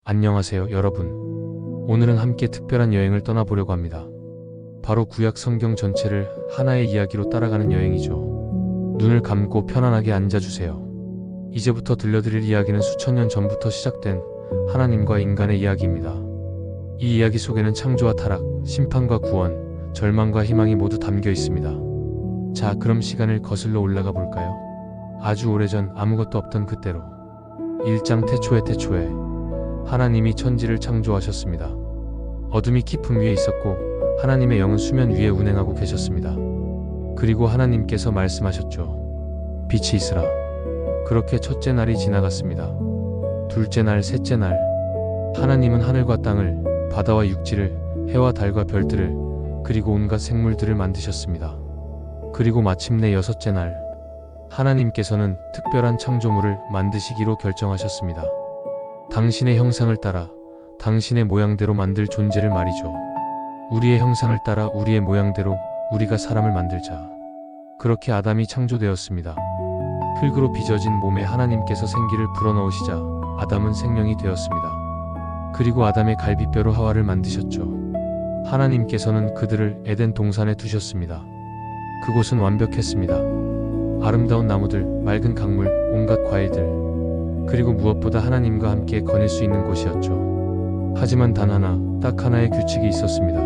안녕하세요, 여러분. 오늘은 함께 특별한 여행을 떠나보려고 합니다. 바로 구약 성경 전체를 하나의 이야기로 따라가는 여행이죠. 눈을 감고 편안하게 앉아주세요. 이제부터 들려드릴 이야기는 수천 년 전부터 시작된 하나님과 인간의 이야기입니다. 이 이야기 속에는 창조와 타락, 심판과 구원, 절망과 희망이 모두 담겨 있습니다. 자, 그럼 시간을 거슬러 올라가 볼까요? 아주 오래전 아무것도 없던 그때로 1장 태초에 하나님이 천지를 창조하셨습니다. 어둠이 깊음 위에 있었고 하나님의 영은 수면 위에 운행하고 계셨습니다. 그리고 하나님께서 말씀하셨죠. 빛이 있으라. 그렇게 첫째 날이 지나갔습니다. 둘째 날, 셋째 날, 하나님은 하늘과 땅을, 바다와 육지를, 해와 달과 별들을, 그리고 온갖 생물들을 만드셨습니다. 그리고 마침내 여섯째 날, 하나님께서는 특별한 창조물을 만드시기로 결정하셨습니다. 당신의 형상을 따라 당신의 모양대로 만들 존재를 말이죠. 우리의 형상을 따라 우리의 모양대로 우리가 사람을 만들자. 그렇게 아담이 창조되었습니다. 흙으로 빚어진 몸에 하나님께서 생기를 불어넣으시자 아담은 생명이 되었습니다. 그리고 아담의 갈비뼈로 하와를 만드셨죠. 하나님께서는 그들을 에덴 동산에 두셨습니다. 그곳은 완벽했습니다. 아름다운 나무들, 맑은 강물, 온갖 과일들, 그리고 무엇보다 하나님과 함께 거닐 수 있는 곳이었죠. 하지만 단 하나, 딱 하나의 규칙이 있었습니다.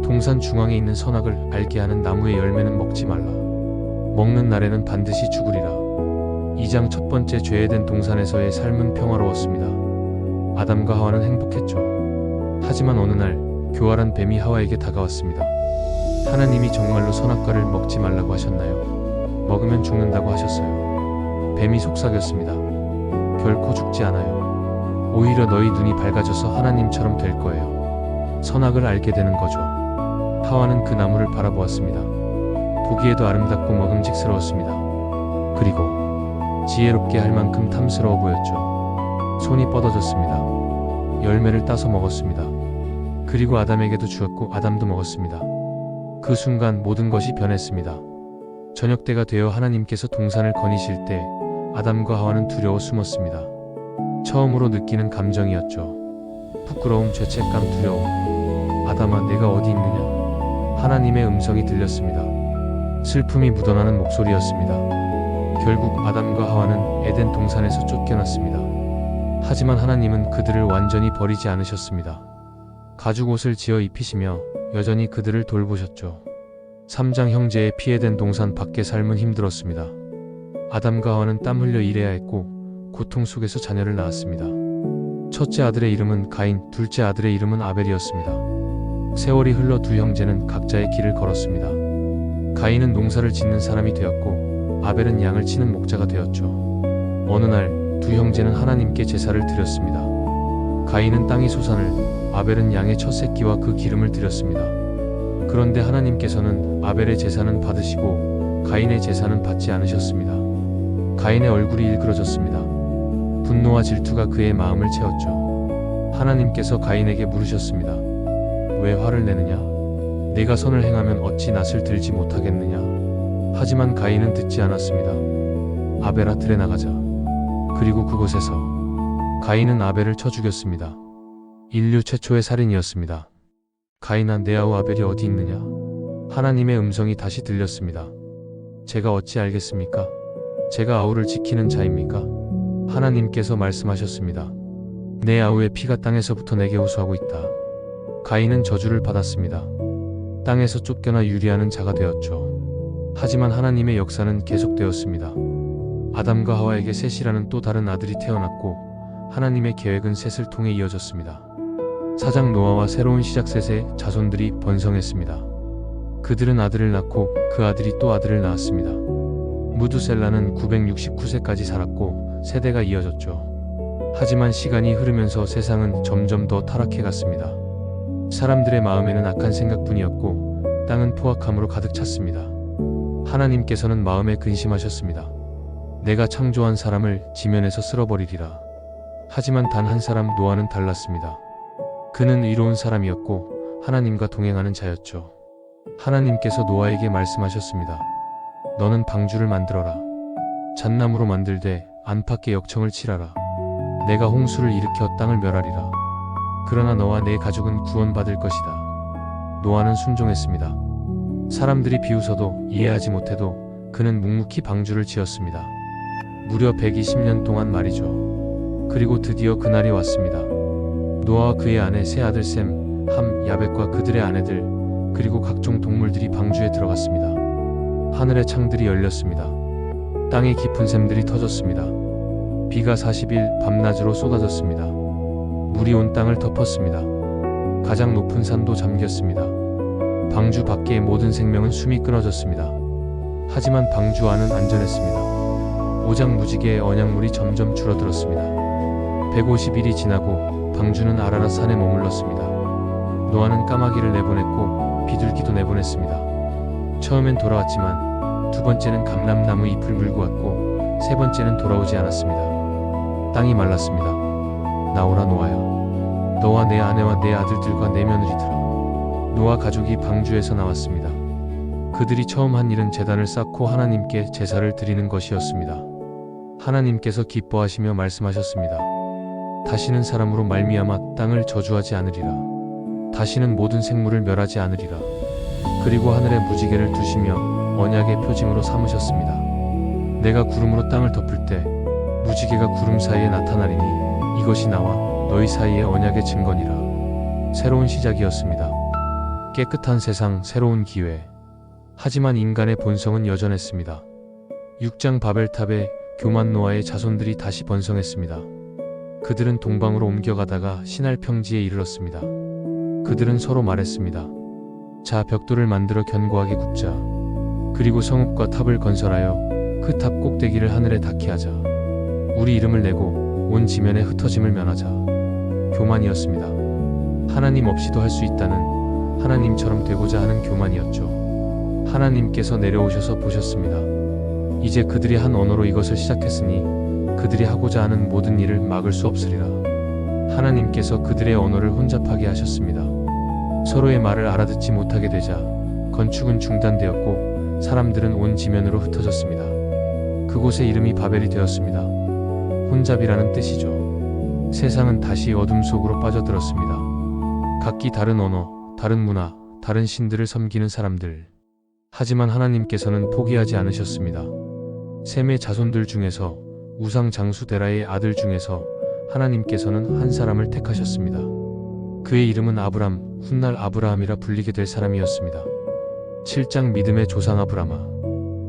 동산 중앙에 있는 선악을 알게 하는 나무의 열매는 먹지 말라. 먹는 날에는 반드시 죽으리라. 2장 첫 번째 죄에 된 동산에서의 삶은 평화로웠습니다. 아담과 하와는 행복했죠. 하지만 어느 날 교활한 뱀이 하와에게 다가왔습니다. 하나님이 정말로 선악과를 먹지 말라고 하셨나요? 먹으면 죽는다고 하셨어요. 뱀이 속삭였습니다. 결코 죽지 않아요. 오히려 너희 눈이 밝아져서 하나님처럼 될 거예요. 선악을 알게 되는 거죠. 하와는 그 나무를 바라보았습니다. 보기에도 아름답고 먹음직스러웠습니다. 그리고 지혜롭게 할 만큼 탐스러워 보였죠. 손이 뻗어졌습니다. 열매를 따서 먹었습니다. 그리고 아담에게도 주었고 아담도 먹었습니다. 그 순간 모든 것이 변했습니다. 저녁 때가 되어 하나님께서 동산을 거니실 때 아담과 하와는 두려워 숨었습니다. 처음으로 느끼는 감정이었죠. 부끄러움, 죄책감, 두려움. 아담아, 내가 어디 있느냐? 하나님의 음성이 들렸습니다. 슬픔이 묻어나는 목소리였습니다. 결국 아담과 하와는 에덴 동산에서 쫓겨났습니다. 하지만 하나님은 그들을 완전히 버리지 않으셨습니다. 가죽옷을 지어 입히시며 여전히 그들을 돌보셨죠. 3장 형제의 피해된 동산 밖의 삶은 힘들었습니다. 아담과 하와는 땀 흘려 일해야 했고 고통 속에서 자녀를 낳았습니다. 첫째 아들의 이름은 가인, 둘째 아들의 이름은 아벨이었습니다. 세월이 흘러 두 형제는 각자의 길을 걸었습니다. 가인은 농사를 짓는 사람이 되었고 아벨은 양을 치는 목자가 되었죠. 어느 날 두 형제는 하나님께 제사를 드렸습니다. 가인은 땅의 소산을, 아벨은 양의 첫 새끼와 그 기름을 드렸습니다. 그런데 하나님께서는 아벨의 제사는 받으시고 가인의 제사는 받지 않으셨습니다. 가인의 얼굴이 일그러졌습니다. 분노와 질투가 그의 마음을 채웠죠. 하나님께서 가인에게 물으셨습니다. 왜 화를 내느냐? 내가 선을 행하면 어찌 낯을 들지 못하겠느냐? 하지만 가인은 듣지 않았습니다. 아벨아, 들에 나가자. 그리고 그곳에서 가인은 아벨을 쳐 죽였습니다. 인류 최초의 살인이었습니다. 가인아, 내 아우 아벨이 어디 있느냐? 하나님의 음성이 다시 들렸습니다. 제가 어찌 알겠습니까? 제가 아우를 지키는 자입니까? 하나님께서 말씀하셨습니다. 내 아우의 피가 땅에서부터 내게 호소하고 있다. 가인은 저주를 받았습니다. 땅에서 쫓겨나 유리하는 자가 되었죠. 하지만 하나님의 역사는 계속되었습니다. 아담과 하와에게 셋이라는 또 다른 아들이 태어났고 하나님의 계획은 셋을 통해 이어졌습니다. 4장 노아와 새로운 시작 셋의 자손들이 번성했습니다. 그들은 아들을 낳고 그 아들이 또 아들을 낳았습니다. 무두셀라는 969세까지 살았고 세대가 이어졌죠. 하지만 시간이 흐르면서 세상은 점점 더 타락해 갔습니다. 사람들의 마음에는 악한 생각뿐이었고 땅은 포악함으로 가득 찼습니다. 하나님께서는 마음에 근심하셨습니다. 내가 창조한 사람을 지면에서 쓸어버리리라. 하지만 단 한 사람 노아는 달랐습니다. 그는 의로운 사람이었고 하나님과 동행하는 자였죠. 하나님께서 노아에게 말씀하셨습니다. 너는 방주를 만들어라. 잣나무로 만들되 안팎에 역청을 칠하라. 내가 홍수를 일으켜 땅을 멸하리라. 그러나 너와 내 가족은 구원받을 것이다. 노아는 순종했습니다. 사람들이 비웃어도 이해하지 못해도 그는 묵묵히 방주를 지었습니다. 무려 120년 동안 말이죠. 그리고 드디어 그날이 왔습니다. 노아와 그의 아내 세 아들 셈, 함, 야벳과 그들의 아내들, 그리고 각종 동물들이 방주에 들어갔습니다. 하늘의 창들이 열렸습니다. 땅의 깊은 샘들이 터졌습니다. 비가 40일 밤낮으로 쏟아졌습니다. 물이 온 땅을 덮었습니다. 가장 높은 산도 잠겼습니다. 방주 밖의 모든 생명은 숨이 끊어졌습니다. 하지만 방주 안은 안전했습니다. 오장무지개의 언약물이 점점 줄어들었습니다. 150일이 지나고 방주는 아라랏 산에 머물렀습니다. 노아는 까마귀를 내보냈고 비둘기도 내보냈습니다. 처음엔 돌아왔지만 두 번째는 감람나무 잎을 물고 왔고 세 번째는 돌아오지 않았습니다. 땅이 말랐습니다. 나오라 노아야. 너와 내 아내와 내 아들들과 내 며느리들아. 노아 가족이 방주에서 나왔습니다. 그들이 처음 한 일은 제단을 쌓고 하나님께 제사를 드리는 것이었습니다. 하나님께서 기뻐하시며 말씀하셨습니다. 다시는 사람으로 말미암아 땅을 저주하지 않으리라. 다시는 모든 생물을 멸하지 않으리라. 그리고 하늘에 무지개를 두시며 언약의 표징으로 삼으셨습니다. 내가 구름으로 땅을 덮을 때 무지개가 구름 사이에 나타나리니 이것이 나와 너희 사이의 언약의 증거니라. 새로운 시작이었습니다. 깨끗한 세상, 새로운 기회. 하지만 인간의 본성은 여전했습니다. 6장 바벨탑에 교만 노아의 자손들이 다시 번성했습니다. 그들은 동방으로 옮겨가다가 시날 평지에 이르렀습니다. 그들은 서로 말했습니다. 자, 벽돌을 만들어 견고하게 굽자. 그리고 성읍과 탑을 건설하여 그 탑 꼭대기를 하늘에 닿게 하자. 우리 이름을 내고 온 지면에 흩어짐을 면하자. 교만이었습니다. 하나님 없이도 할 수 있다는, 하나님처럼 되고자 하는 교만이었죠. 하나님께서 내려오셔서 보셨습니다. 이제 그들이 한 언어로 이것을 시작했으니 그들이 하고자 하는 모든 일을 막을 수 없으리라. 하나님께서 그들의 언어를 혼잡하게 하셨습니다. 서로의 말을 알아듣지 못하게 되자 건축은 중단되었고 사람들은 온 지면으로 흩어졌습니다. 그곳의 이름이 바벨이 되었습니다. 혼잡이라는 뜻이죠. 세상은 다시 어둠 속으로 빠져들었습니다. 각기 다른 언어, 다른 문화, 다른 신들을 섬기는 사람들. 하지만 하나님께서는 포기하지 않으셨습니다. 셈의 자손들 중에서, 우상 장수 데라의 아들 중에서 하나님께서는 한 사람을 택하셨습니다. 그의 이름은 아브람, 훗날 아브라함이라 불리게 될 사람이었습니다. 7장 믿음의 조상 아브라마.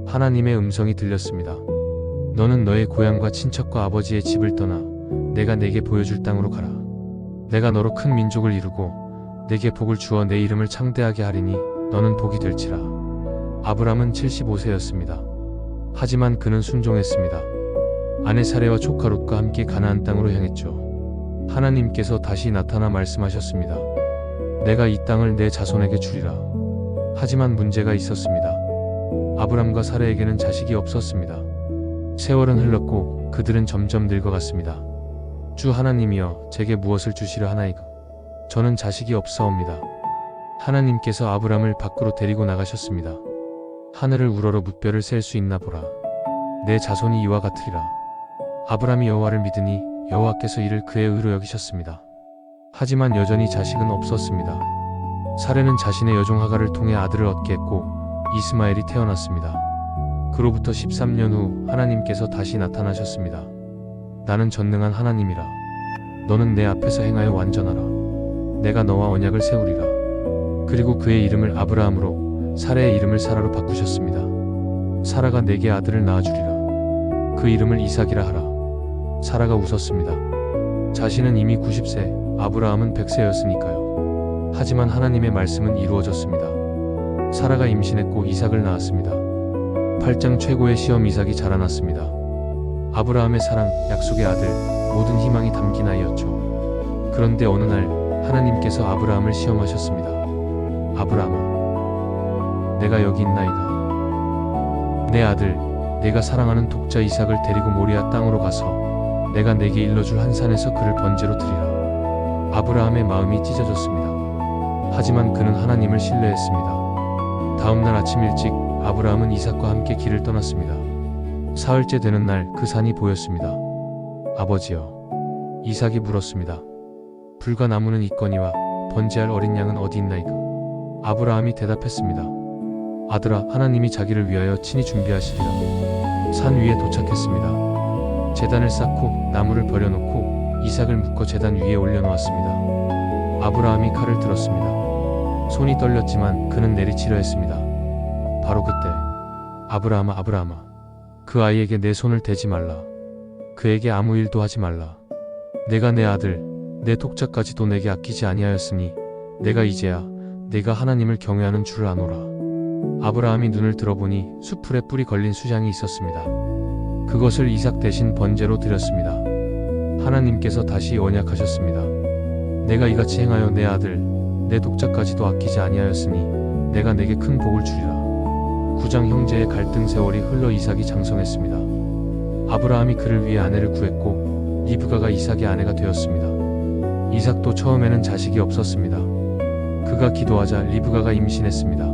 하나님의 음성이 들렸습니다. 너는 너의 고향과 친척과 아버지의 집을 떠나 내가 내게 보여줄 땅으로 가라. 내가 너로 큰 민족을 이루고 내게 복을 주어 내 이름을 창대하게 하리니 너는 복이 될지라. 아브람은 75세였습니다. 하지만 그는 순종했습니다. 아내 사레와 조카 롯과 함께 가나안 땅으로 향했죠. 하나님께서 다시 나타나 말씀하셨습니다. 내가 이 땅을 내 자손에게 주리라. 하지만 문제가 있었습니다. 아브람과 사레에게는 자식이 없었습니다. 세월은 흘렀고 그들은 점점 늙어갔습니다. 주 하나님이여 제게 무엇을 주시려 하나이까? 저는 자식이 없사옵니다. 하나님께서 아브람을 밖으로 데리고 나가셨습니다. 하늘을 우러러 무뼈를 셀 수 있나 보라. 내 자손이 이와 같으리라. 아브람이 여호와를 믿으니 여호와께서 이를 그의 의로 여기셨습니다. 하지만 여전히 자식은 없었습니다. 사레는 자신의 여종 하갈을 통해 아들을 얻게 했고 이스마엘이 태어났습니다. 그로부터 13년 후 하나님께서 다시 나타나셨습니다. 나는 전능한 하나님이라. 너는 내 앞에서 행하여 완전하라. 내가 너와 언약을 세우리라. 그리고 그의 이름을 아브라함으로 사레의 이름을 사라로 바꾸셨습니다. 사라가 내게 아들을 낳아주리라. 그 이름을 이삭이라 하라. 사라가 웃었습니다. 자신은 이미 90세, 아브라함은 100세였으니까요. 하지만 하나님의 말씀은 이루어졌습니다. 사라가 임신했고 이삭을 낳았습니다. 8장 최고의 시험 이삭이 자라났습니다. 아브라함의 사랑, 약속의 아들, 모든 희망이 담긴 아이였죠. 그런데 어느 날 하나님께서 아브라함을 시험하셨습니다. 아브라함아, 내가 여기 있나이다. 내 아들, 내가 사랑하는 독자 이삭을 데리고 모리아 땅으로 가서 내가 내게 일러줄 한 산에서 그를 번제로 드리라. 아브라함의 마음이 찢어졌습니다. 하지만 그는 하나님을 신뢰했습니다. 다음날 아침 일찍 아브라함은 이삭과 함께 길을 떠났습니다. 사흘째 되는 날 그 산이 보였습니다. 아버지여, 이삭이 물었습니다. 불과 나무는 있거니와 번제할 어린 양은 어디 있나이까? 아브라함이 대답했습니다. 아들아, 하나님이 자기를 위하여 친히 준비하시리라. 산 위에 도착했습니다. 제단을 쌓고 나무를 버려놓고 이삭을 묶어 제단 위에 올려놓았습니다. 아브라함이 칼을 들었습니다. 손이 떨렸지만 그는 내리치려 했습니다. 바로 그때 아브라함아, 아브라함아, 그 아이에게 내 손을 대지 말라. 그에게 아무 일도 하지 말라. 내가 내 아들, 내 독자까지도 내게 아끼지 아니하였으니 내가 이제야 내가 하나님을 경외하는 줄을 아노라. 아브라함이 눈을 들어보니 수풀에 뿔이 걸린 수장이 있었습니다. 그것을 이삭 대신 번제로 드렸습니다. 하나님께서 다시 언약하셨습니다. 내가 이같이 행하여 내 아들, 내 독자까지도 아끼지 아니하였으니 내가 내게 큰 복을 주리라. 구장 형제의 갈등 세월이 흘러 이삭이 장성했습니다. 아브라함이 그를 위해 아내를 구했고 리브가가 이삭의 아내가 되었습니다. 이삭도 처음에는 자식이 없었습니다. 그가 기도하자 리브가가 임신했습니다.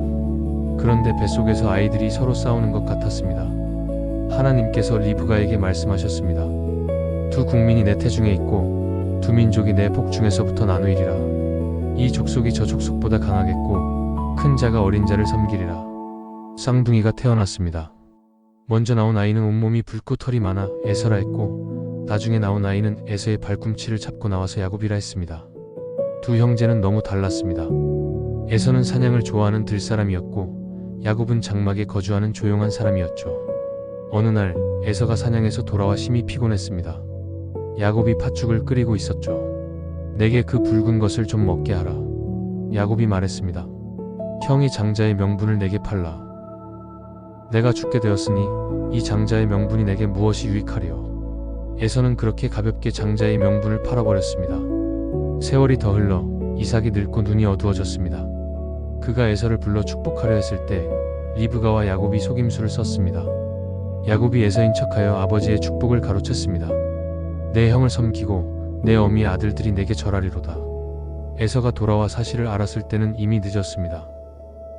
그런데 뱃속에서 아이들이 서로 싸우는 것 같았습니다. 하나님께서 리브가에게 말씀하셨습니다. 두 국민이 내 태중에 있고 두 민족이 내 복중에서부터 나누이리라. 이 족속이 저 족속보다 강하겠고 큰 자가 어린 자를 섬기리라. 쌍둥이가 태어났습니다. 먼저 나온 아이는 온몸이 붉고 털이 많아 에서라 했고 나중에 나온 아이는 에서의 발꿈치를 잡고 나와서 야곱이라 했습니다. 두 형제는 너무 달랐습니다. 에서는 사냥을 좋아하는 들사람이었고 야곱은 장막에 거주하는 조용한 사람이었죠. 어느 날 에서가 사냥에서 돌아와 심히 피곤했습니다. 야곱이 팥죽을 끓이고 있었죠. 내게 그 붉은 것을 좀 먹게 하라. 야곱이 말했습니다. 형이 장자의 명분을 내게 팔라. 내가 죽게 되었으니 이 장자의 명분이 내게 무엇이 유익하리요. 에서는 그렇게 가볍게 장자의 명분을 팔아버렸습니다. 세월이 더 흘러 이삭이 늙고 눈이 어두워졌습니다. 그가 에서를 불러 축복하려 했을 때 리브가와 야곱이 속임수를 썼습니다. 야곱이 에서인 척하여 아버지의 축복을 가로챘습니다. 내 형을 섬기고 내 어미의 아들들이 내게 절하리로다. 에서가 돌아와 사실을 알았을 때는 이미 늦었습니다.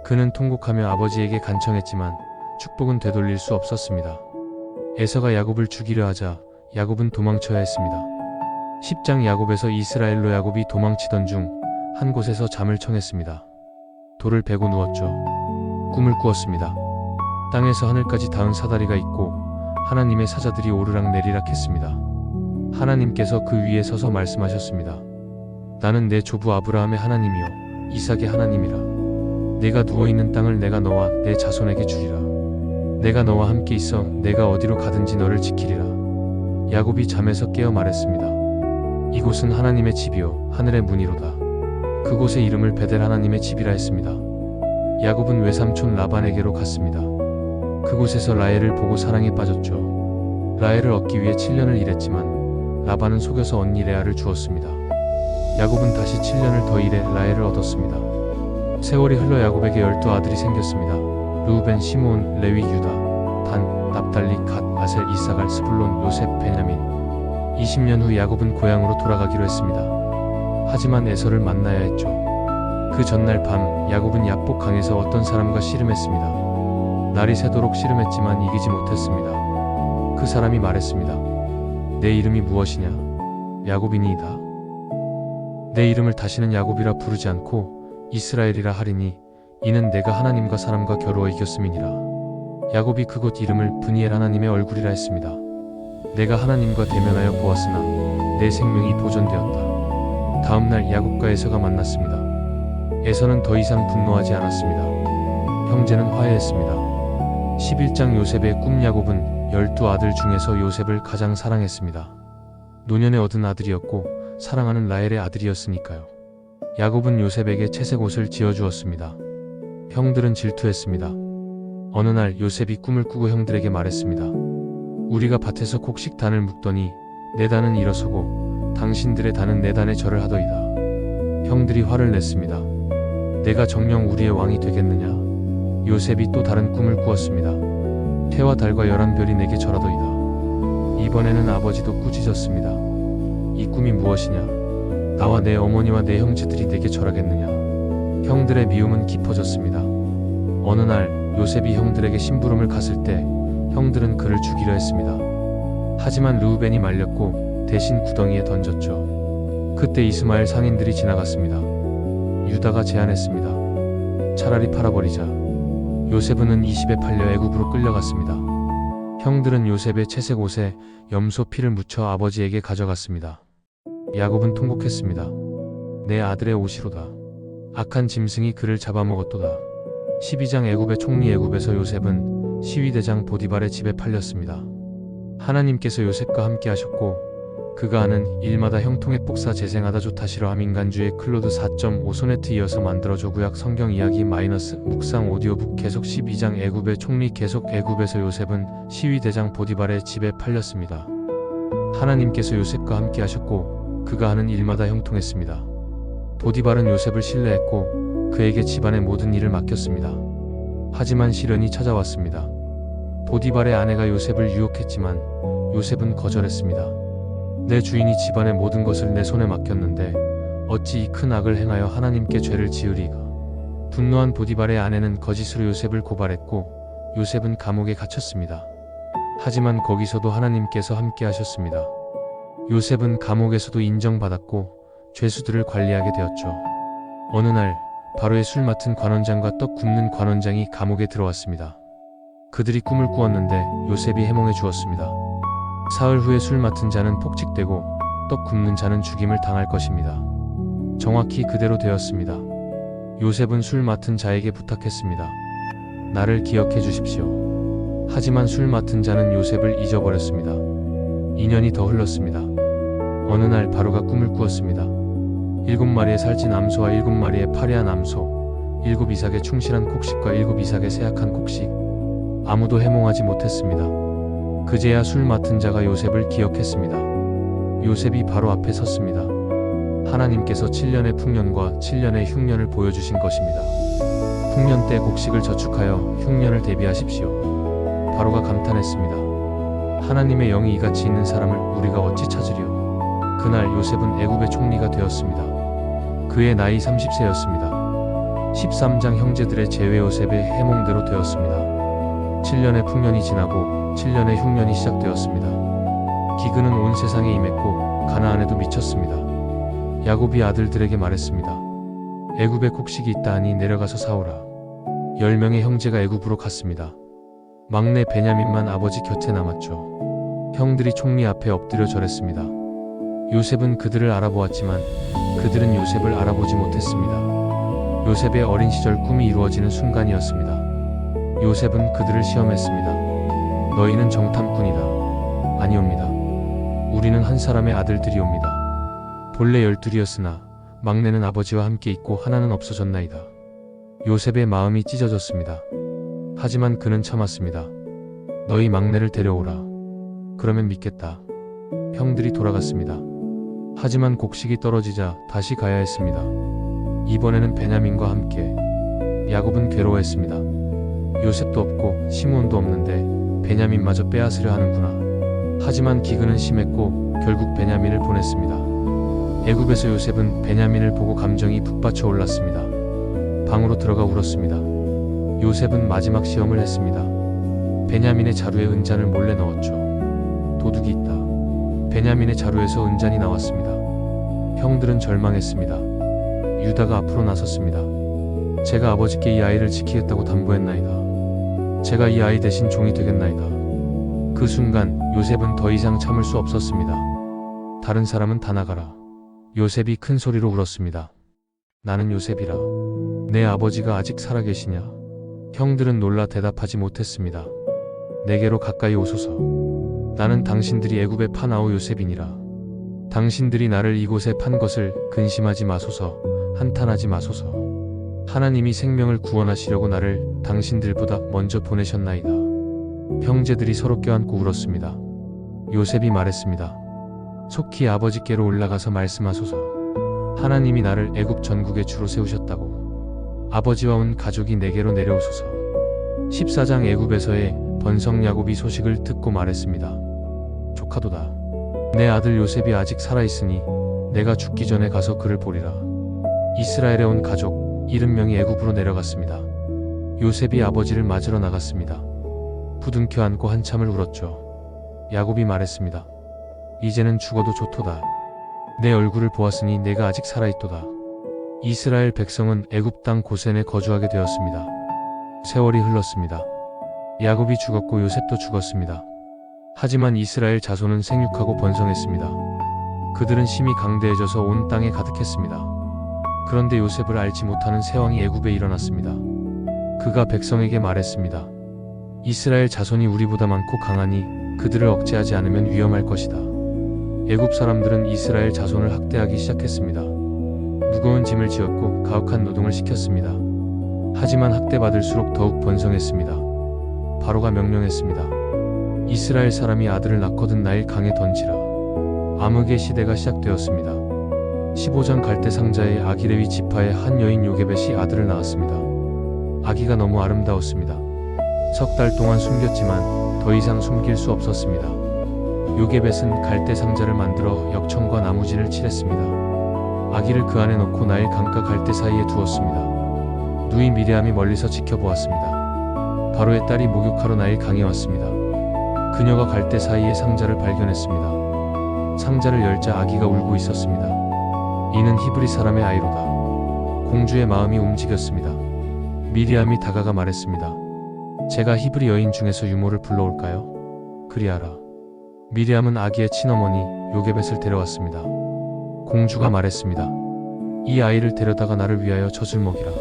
그는 통곡하며 아버지에게 간청했지만 축복은 되돌릴 수 없었습니다. 에서가 야곱을 죽이려 하자 야곱은 도망쳐야 했습니다. 10장 야곱에서 이스라엘로 야곱이 도망치던 중 한 곳에서 잠을 청했습니다. 돌을 베고 누웠죠. 꿈을 꾸었습니다. 땅에서 하늘까지 닿은 사다리가 있고 하나님의 사자들이 오르락 내리락 했습니다. 하나님께서 그 위에 서서 말씀하셨습니다. 나는 내 조부 아브라함의 하나님이요 이삭의 하나님이라. 내가 누워있는 땅을 내가 너와 내 자손에게 주리라. 내가 너와 함께 있어 내가 어디로 가든지 너를 지키리라. 야곱이 잠에서 깨어 말했습니다. 이곳은 하나님의 집이요 하늘의 문이로다. 그곳의 이름을 베델 하나님의 집이라 했습니다. 야곱은 외삼촌 라반에게로 갔습니다. 그곳에서 라헬을 보고 사랑에 빠졌죠. 라헬을 얻기 위해 7년을 일했지만 라반은 속여서 언니 레아를 주었습니다. 야곱은 다시 7년을 더 일해 라헬을 얻었습니다. 세월이 흘러 야곱에게 12아들이 생겼습니다. 르우벤, 시므온, 레위, 유다, 단, 납달리, 갓, 아셀, 이사갈, 스불론, 요셉, 베냐민. 20년 후 야곱은 고향으로 돌아가기로 했습니다. 하지만 에서를 만나야 했죠. 그 전날 밤 야곱은 야복 강에서 어떤 사람과 씨름했습니다. 날이 새도록 씨름했지만 이기지 못했습니다. 그 사람이 말했습니다. 내 이름이 무엇이냐? 야곱이니이다. 내 이름을 다시는 야곱이라 부르지 않고 이스라엘이라 하리니 이는 내가 하나님과 사람과 겨루어 이겼음이니라. 야곱이 그곳 이름을 브니엘 하나님의 얼굴이라 했습니다. 내가 하나님과 대면하여 보았으나 내 생명이 보존되었다. 다음날 야곱과 에서가 만났습니다. 에서는 더 이상 분노하지 않았습니다. 형제는 화해했습니다. 11장 요셉의 꿈. 야곱은 12아들 중에서 요셉을 가장 사랑했습니다. 노년에 얻은 아들이었고 사랑하는 라헬의 아들이었으니까요. 야곱은 요셉에게 채색 옷을 지어주었습니다. 형들은 질투했습니다. 어느 날 요셉이 꿈을 꾸고 형들에게 말했습니다. 우리가 밭에서 곡식 단을 묶더니 내 단은 일어서고 당신들의 단은 내 단에 절을 하더이다. 형들이 화를 냈습니다. 내가 정녕 우리의 왕이 되겠느냐? 요셉이 또 다른 꿈을 꾸었습니다. 해와 달과 11별이 내게 절하더이다. 이번에는 아버지도 꾸짖었습니다. 이 꿈이 무엇이냐? 나와 내 어머니와 내 형제들이 내게 절하겠느냐? 형들의 미움은 깊어졌습니다. 어느 날 요셉이 형들에게 심부름을 갔을 때 형들은 그를 죽이려 했습니다. 하지만 르우벤이 말렸고 대신 구덩이에 던졌죠. 그때 이스마엘 상인들이 지나갔습니다. 유다가 제안했습니다. 차라리 팔아버리자. 요셉은 20에 팔려 애굽으로 끌려갔습니다. 형들은 요셉의 채색 옷에 염소 피를 묻혀 아버지에게 가져갔습니다. 야곱은 통곡했습니다. 내 아들의 옷이로다. 악한 짐승이 그를 잡아먹었도다. 12장 애굽의 총리 애굽에서 요셉은 시위대장 보디발의 집에 팔렸습니다. 하나님께서 요셉과 함께 하셨고 그가 하는 일마다 형통의 복사 재생하다 좋다시러 함인간주의 클로드 4.5 소네트 이어서 만들어줘 구약 성경 이야기 묵상 오디오북 계속 12장 애굽의 총리 계속 애굽에서 요셉은 시위대장 보디발의 집에 팔렸습니다. 하나님께서 요셉과 함께 하셨고 그가 하는 일마다 형통했습니다. 보디발은 요셉을 신뢰했고 그에게 집안의 모든 일을 맡겼습니다. 하지만 시련이 찾아왔습니다. 보디발의 아내가 요셉을 유혹했지만 요셉은 거절했습니다. 내 주인이 집안의 모든 것을 내 손에 맡겼는데 어찌 이 큰 악을 행하여 하나님께 죄를 지으리가. 분노한 보디발의 아내는 거짓으로 요셉을 고발했고 요셉은 감옥에 갇혔습니다. 하지만 거기서도 하나님께서 함께 하셨습니다. 요셉은 감옥에서도 인정받았고 죄수들을 관리하게 되었죠. 어느 날 바로의 술 맡은 관원장과 떡 굽는 관원장이 감옥에 들어왔습니다. 그들이 꿈을 꾸었는데 요셉이 해몽해 주었습니다. 사흘 후에 술 맡은 자는 폭직되고 떡 굽는 자는 죽임을 당할 것입니다. 정확히 그대로 되었습니다. 요셉은 술 맡은 자에게 부탁했습니다. 나를 기억해 주십시오. 하지만 술 맡은 자는 요셉을 잊어버렸습니다. 2년이 더 흘렀습니다. 어느 날 바로가 꿈을 꾸었습니다. 7마리의 살찐 암소와 7마리의 파리한 암소, 7 이삭에 충실한 곡식과 7 이삭에 세약한 곡식. 아무도 해몽하지 못했습니다. 그제야 술 맡은 자가 요셉을 기억했습니다. 요셉이 바로 앞에 섰습니다. 하나님께서 7년의 풍년과 7년의 흉년을 보여주신 것입니다. 풍년 때 곡식을 저축하여 흉년을 대비하십시오. 바로가 감탄했습니다. 하나님의 영이 이같이 있는 사람을 우리가 어찌 찾으리요. 그날 요셉은 애굽의 총리가 되었습니다. 그의 나이 30세였습니다. 13장 형제들의 제외 요셉의 해몽대로 되었습니다. 7년의 풍년이 지나고 7년의 흉년이 시작되었습니다. 기근은 온 세상에 임했고 가나안에도 미쳤습니다. 야곱이 아들들에게 말했습니다. 애굽에 곡식이 있다 하니 내려가서 사오라. 10명의 형제가 애굽으로 갔습니다. 막내 베냐민만 아버지 곁에 남았죠. 형들이 총리 앞에 엎드려 절했습니다. 요셉은 그들을 알아보았지만 그들은 요셉을 알아보지 못했습니다. 요셉의 어린 시절 꿈이 이루어지는 순간이었습니다. 요셉은 그들을 시험했습니다. 너희는 정탐꾼이다. 아니옵니다. 우리는 한 사람의 아들들이옵니다. 본래 12이었으나 막내는 아버지와 함께 있고 하나는 없어졌나이다. 요셉의 마음이 찢어졌습니다. 하지만 그는 참았습니다. 너희 막내를 데려오라. 그러면 믿겠다. 형들이 돌아갔습니다. 하지만 곡식이 떨어지자 다시 가야 했습니다. 이번에는 베냐민과 함께. 야곱은 괴로워했습니다. 요셉도 없고 시므온도 없는데 베냐민마저 빼앗으려 하는구나. 하지만 기근은 심했고 결국 베냐민을 보냈습니다. 애굽에서 요셉은 베냐민을 보고 감정이 북받쳐 올랐습니다. 방으로 들어가 울었습니다. 요셉은 마지막 시험을 했습니다. 베냐민의 자루에 은잔을 몰래 넣었죠. 도둑이 있다. 베냐민의 자루에서 은잔이 나왔습니다. 형들은 절망했습니다. 유다가 앞으로 나섰습니다. 제가 아버지께 이 아이를 지키겠다고 담보했나이다. 제가 이 아이 대신 종이 되겠나이다. 그 순간 요셉은 더 이상 참을 수 없었습니다. 다른 사람은 다 나가라. 요셉이 큰 소리로 울었습니다. 나는 요셉이라. 내 아버지가 아직 살아계시냐? 형들은 놀라 대답하지 못했습니다. 내게로 가까이 오소서. 나는 당신들이 애굽에 파나오 요셉이니라. 당신들이 나를 이곳에 판 것을 근심하지 마소서. 한탄하지 마소서. 하나님이 생명을 구원하시려고 나를 당신들보다 먼저 보내셨나이다. 형제들이 서로 껴안고 울었습니다. 요셉이 말했습니다. 속히 아버지께로 올라가서 말씀하소서. 하나님이 나를 애굽 전국에 주로 세우셨다고. 아버지와 온 가족이 내게로 내려오소서. 14장 애굽에서의 번성 야곱이 소식을 듣고 말했습니다. 조카도다. 내 아들 요셉이 아직 살아있으니 내가 죽기 전에 가서 그를 보리라. 이스라엘에 온 가족 70명이 애굽으로 내려갔습니다. 요셉이 아버지를 맞으러 나갔습니다. 부둥켜 안고 한참을 울었죠. 야곱이 말했습니다. 이제는 죽어도 좋도다. 내 얼굴을 보았으니 내가 아직 살아있도다. 이스라엘 백성은 애굽 땅 고센에 거주하게 되었습니다. 세월이 흘렀습니다. 야곱이 죽었고 요셉도 죽었습니다. 하지만 이스라엘 자손은 생육하고 번성했습니다. 그들은 심히 강대해져서 온 땅에 가득했습니다. 그런데 요셉을 알지 못하는 세왕이 애굽에 일어났습니다. 그가 백성에게 말했습니다. 이스라엘 자손이 우리보다 많고 강하니 그들을 억제하지 않으면 위험할 것이다. 애굽 사람들은 이스라엘 자손을 학대하기 시작했습니다. 무거운 짐을 지었고 가혹한 노동을 시켰습니다. 하지만 학대받을수록 더욱 번성했습니다. 바로가 명령했습니다. 이스라엘 사람이 아들을 낳거든 나일 강에 던지라. 암흑의 시대가 시작되었습니다. 15장 갈대 상자의 아기레위 지파의 한 여인 요게벳이 아들을 낳았습니다. 아기가 너무 아름다웠습니다. 석 달 동안 숨겼지만 더 이상 숨길 수 없었습니다. 요게벳은 갈대 상자를 만들어 역청과 나무진을 칠했습니다. 아기를 그 안에 넣고 나일 강가 갈대 사이에 두었습니다. 누이 미리암이 멀리서 지켜보았습니다. 바로의 딸이 목욕하러 나일 강에 왔습니다. 그녀가 갈대 사이에 상자를 발견했습니다. 상자를 열자 아기가 울고 있었습니다. 이는 히브리 사람의 아이로다. 공주의 마음이 움직였습니다. 미리암이 다가가 말했습니다. 제가 히브리 여인 중에서 유모를 불러올까요? 그리하라. 미리암은 아기의 친어머니 요게벳을 데려왔습니다. 공주가 말했습니다. 이 아이를 데려다가 나를 위하여 젖을 먹이라.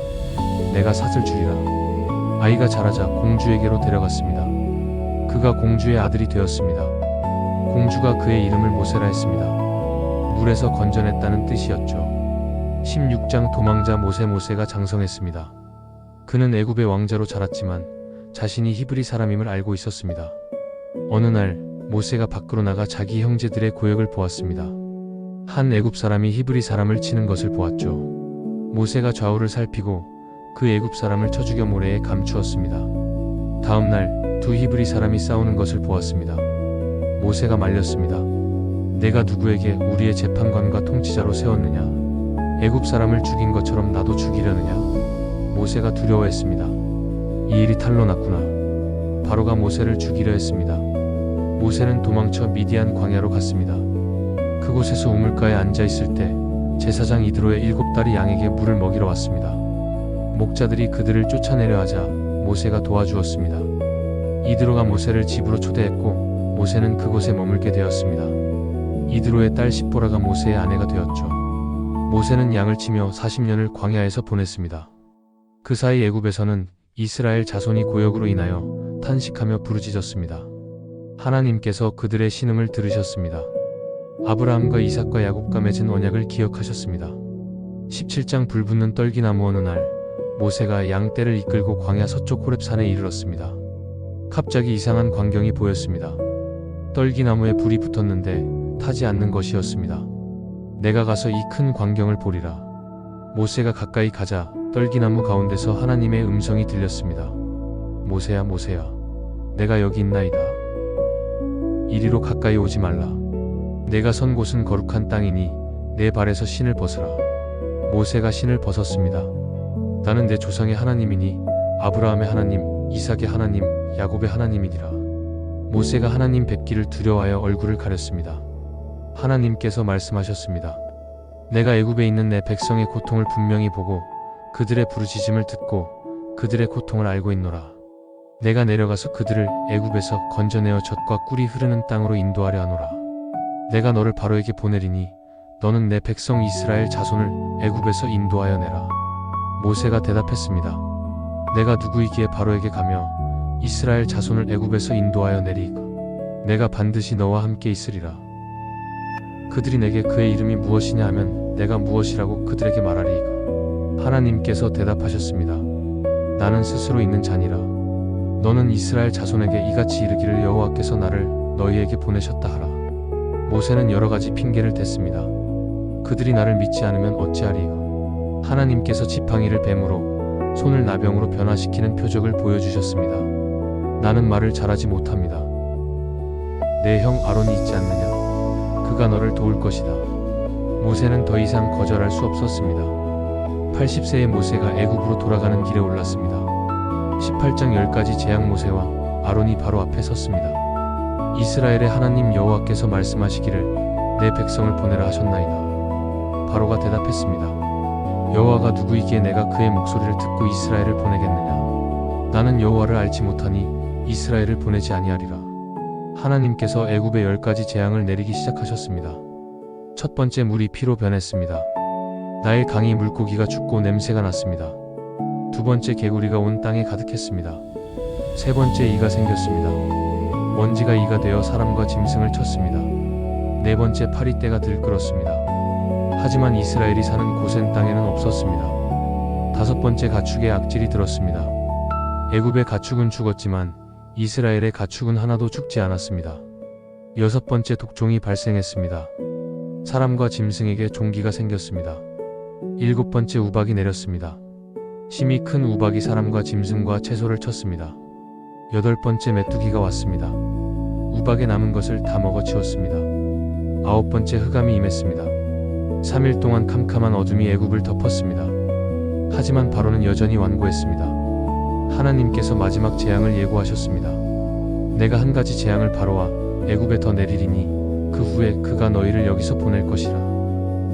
내가 삿을 주리라. 아이가 자라자 공주에게로 데려갔습니다. 그가 공주의 아들이 되었습니다. 공주가 그의 이름을 모세라 했습니다. 물에서 건져냈다는 뜻이었죠. 16장 도망자 모세가 장성했습니다. 그는 애굽의 왕자로 자랐지만 자신이 히브리 사람임을 알고 있었습니다. 어느 날 모세가 밖으로 나가 자기 형제들의 고역을 보았습니다. 한 애굽 사람이 히브리 사람을 치는 것을 보았죠. 모세가 좌우를 살피고 그 애굽 사람을 쳐 죽여 모래에 감추었습니다. 다음 날 두 히브리 사람이 싸우는 것을 보았습니다. 모세가 말렸습니다. 내가 누구에게 우리의 재판관과 통치자로 세웠느냐? 애굽 사람을 죽인 것처럼 나도 죽이려느냐? 모세가 두려워했습니다. 이 일이 탈로 났구나. 바로가 모세를 죽이려 했습니다. 모세는 도망쳐 미디안 광야로 갔습니다. 그곳에서 우물가에 앉아 있을 때 제사장 이드로의 7딸이 양에게 물을 먹이러 왔습니다. 목자들이 그들을 쫓아내려 하자 모세가 도와주었습니다. 이드로가 모세를 집으로 초대했고 모세는 그곳에 머물게 되었습니다. 이드로의 딸 십보라가 모세의 아내가 되었죠. 모세는 양을 치며 40년을 광야에서 보냈습니다. 그 사이 애굽에서는 이스라엘 자손이 고역으로 인하여 탄식하며 부르짖었습니다. 하나님께서 그들의 신음을 들으셨습니다. 아브라함과 이삭과 야곱과 맺은 언약을 기억하셨습니다. 17장 불붙는 떨기나무. 어느 날 모세가 양떼를 이끌고 광야 서쪽 호렙산에 이르렀습니다. 갑자기 이상한 광경이 보였습니다. 떨기나무에 불이 붙었는데 타지 않는 것이었습니다. 내가 가서 이 큰 광경을 보리라. 모세가 가까이 가자 떨기나무 가운데서 하나님의 음성이 들렸습니다. 모세야, 모세야, 내가 여기 있나이다. 이리로 가까이 오지 말라. 내가 선 곳은 거룩한 땅이니 내 발에서 신을 벗으라. 모세가 신을 벗었습니다. 나는 내 조상의 하나님이니 아브라함의 하나님, 이삭의 하나님, 야곱의 하나님이니라. 모세가 하나님 뵙기를 두려워하여 얼굴을 가렸습니다. 하나님께서 말씀하셨습니다. 내가 애굽에 있는 내 백성의 고통을 분명히 보고 그들의 부르짖음을 듣고 그들의 고통을 알고 있노라. 내가 내려가서 그들을 애굽에서 건져내어 젖과 꿀이 흐르는 땅으로 인도하려 하노라. 내가 너를 바로에게 보내리니 너는 내 백성 이스라엘 자손을 애굽에서 인도하여 내라. 모세가 대답했습니다. 내가 누구이기에 바로에게 가며 이스라엘 자손을 애굽에서 인도하여 내리이까? 내가 반드시 너와 함께 있으리라. 그들이 내게 그의 이름이 무엇이냐 하면 내가 무엇이라고 그들에게 말하리이까? 하나님께서 대답하셨습니다. 나는 스스로 있는 자니라. 너는 이스라엘 자손에게 이같이 이르기를 여호와께서 나를 너희에게 보내셨다 하라. 모세는 여러 가지 핑계를 댔습니다. 그들이 나를 믿지 않으면 어찌하리이까? 하나님께서 지팡이를 뱀으로 손을 나병으로 변화시키는 표적을 보여주셨습니다. 나는 말을 잘하지 못합니다. 내 형 아론이 있지 않느냐? 그가 너를 도울 것이다. 모세는 더 이상 거절할 수 없었습니다. 80세의 모세가 애굽으로 돌아가는 길에 올랐습니다. 18장 10가지 재앙. 모세와 아론이 바로 앞에 섰습니다. 이스라엘의 하나님 여호와께서 말씀하시기를 내 백성을 보내라 하셨나이다. 바로가 대답했습니다. 여호와가 누구이기에 내가 그의 목소리를 듣고 이스라엘을 보내겠느냐. 나는 여호와를 알지 못하니 이스라엘을 보내지 아니하리라. 하나님께서 애굽에 10가지 재앙을 내리기 시작하셨습니다. 첫 번째, 물이 피로 변했습니다. 나일 강이 물고기가 죽고 냄새가 났습니다. 두 번째, 개구리가 온 땅에 가득했습니다. 세 번째, 이가 생겼습니다. 먼지가 이가 되어 사람과 짐승을 쳤습니다. 네 번째, 파리떼가 들끓었습니다. 하지만 이스라엘이 사는 고센 땅에는 없었습니다. 다섯 번째, 가축의 악질이 들었습니다. 애굽의 가축은 죽었지만 이스라엘의 가축은 하나도 죽지 않았습니다. 여섯 번째, 독종이 발생했습니다. 사람과 짐승에게 종기가 생겼습니다. 일곱 번째, 우박이 내렸습니다. 심히 큰 우박이 사람과 짐승과 채소를 쳤습니다. 여덟 번째, 메뚜기가 왔습니다. 우박에 남은 것을 다 먹어치웠습니다. 아홉 번째, 흑암이 임했습니다. 3일 동안 캄캄한 어둠이 애굽을 덮었습니다. 하지만 바로는 여전히 완고했습니다. 하나님께서 마지막 재앙을 예고하셨습니다. 내가 한 가지 재앙을 바로와 애굽에 더 내리리니 그 후에 그가 너희를 여기서 보낼 것이라.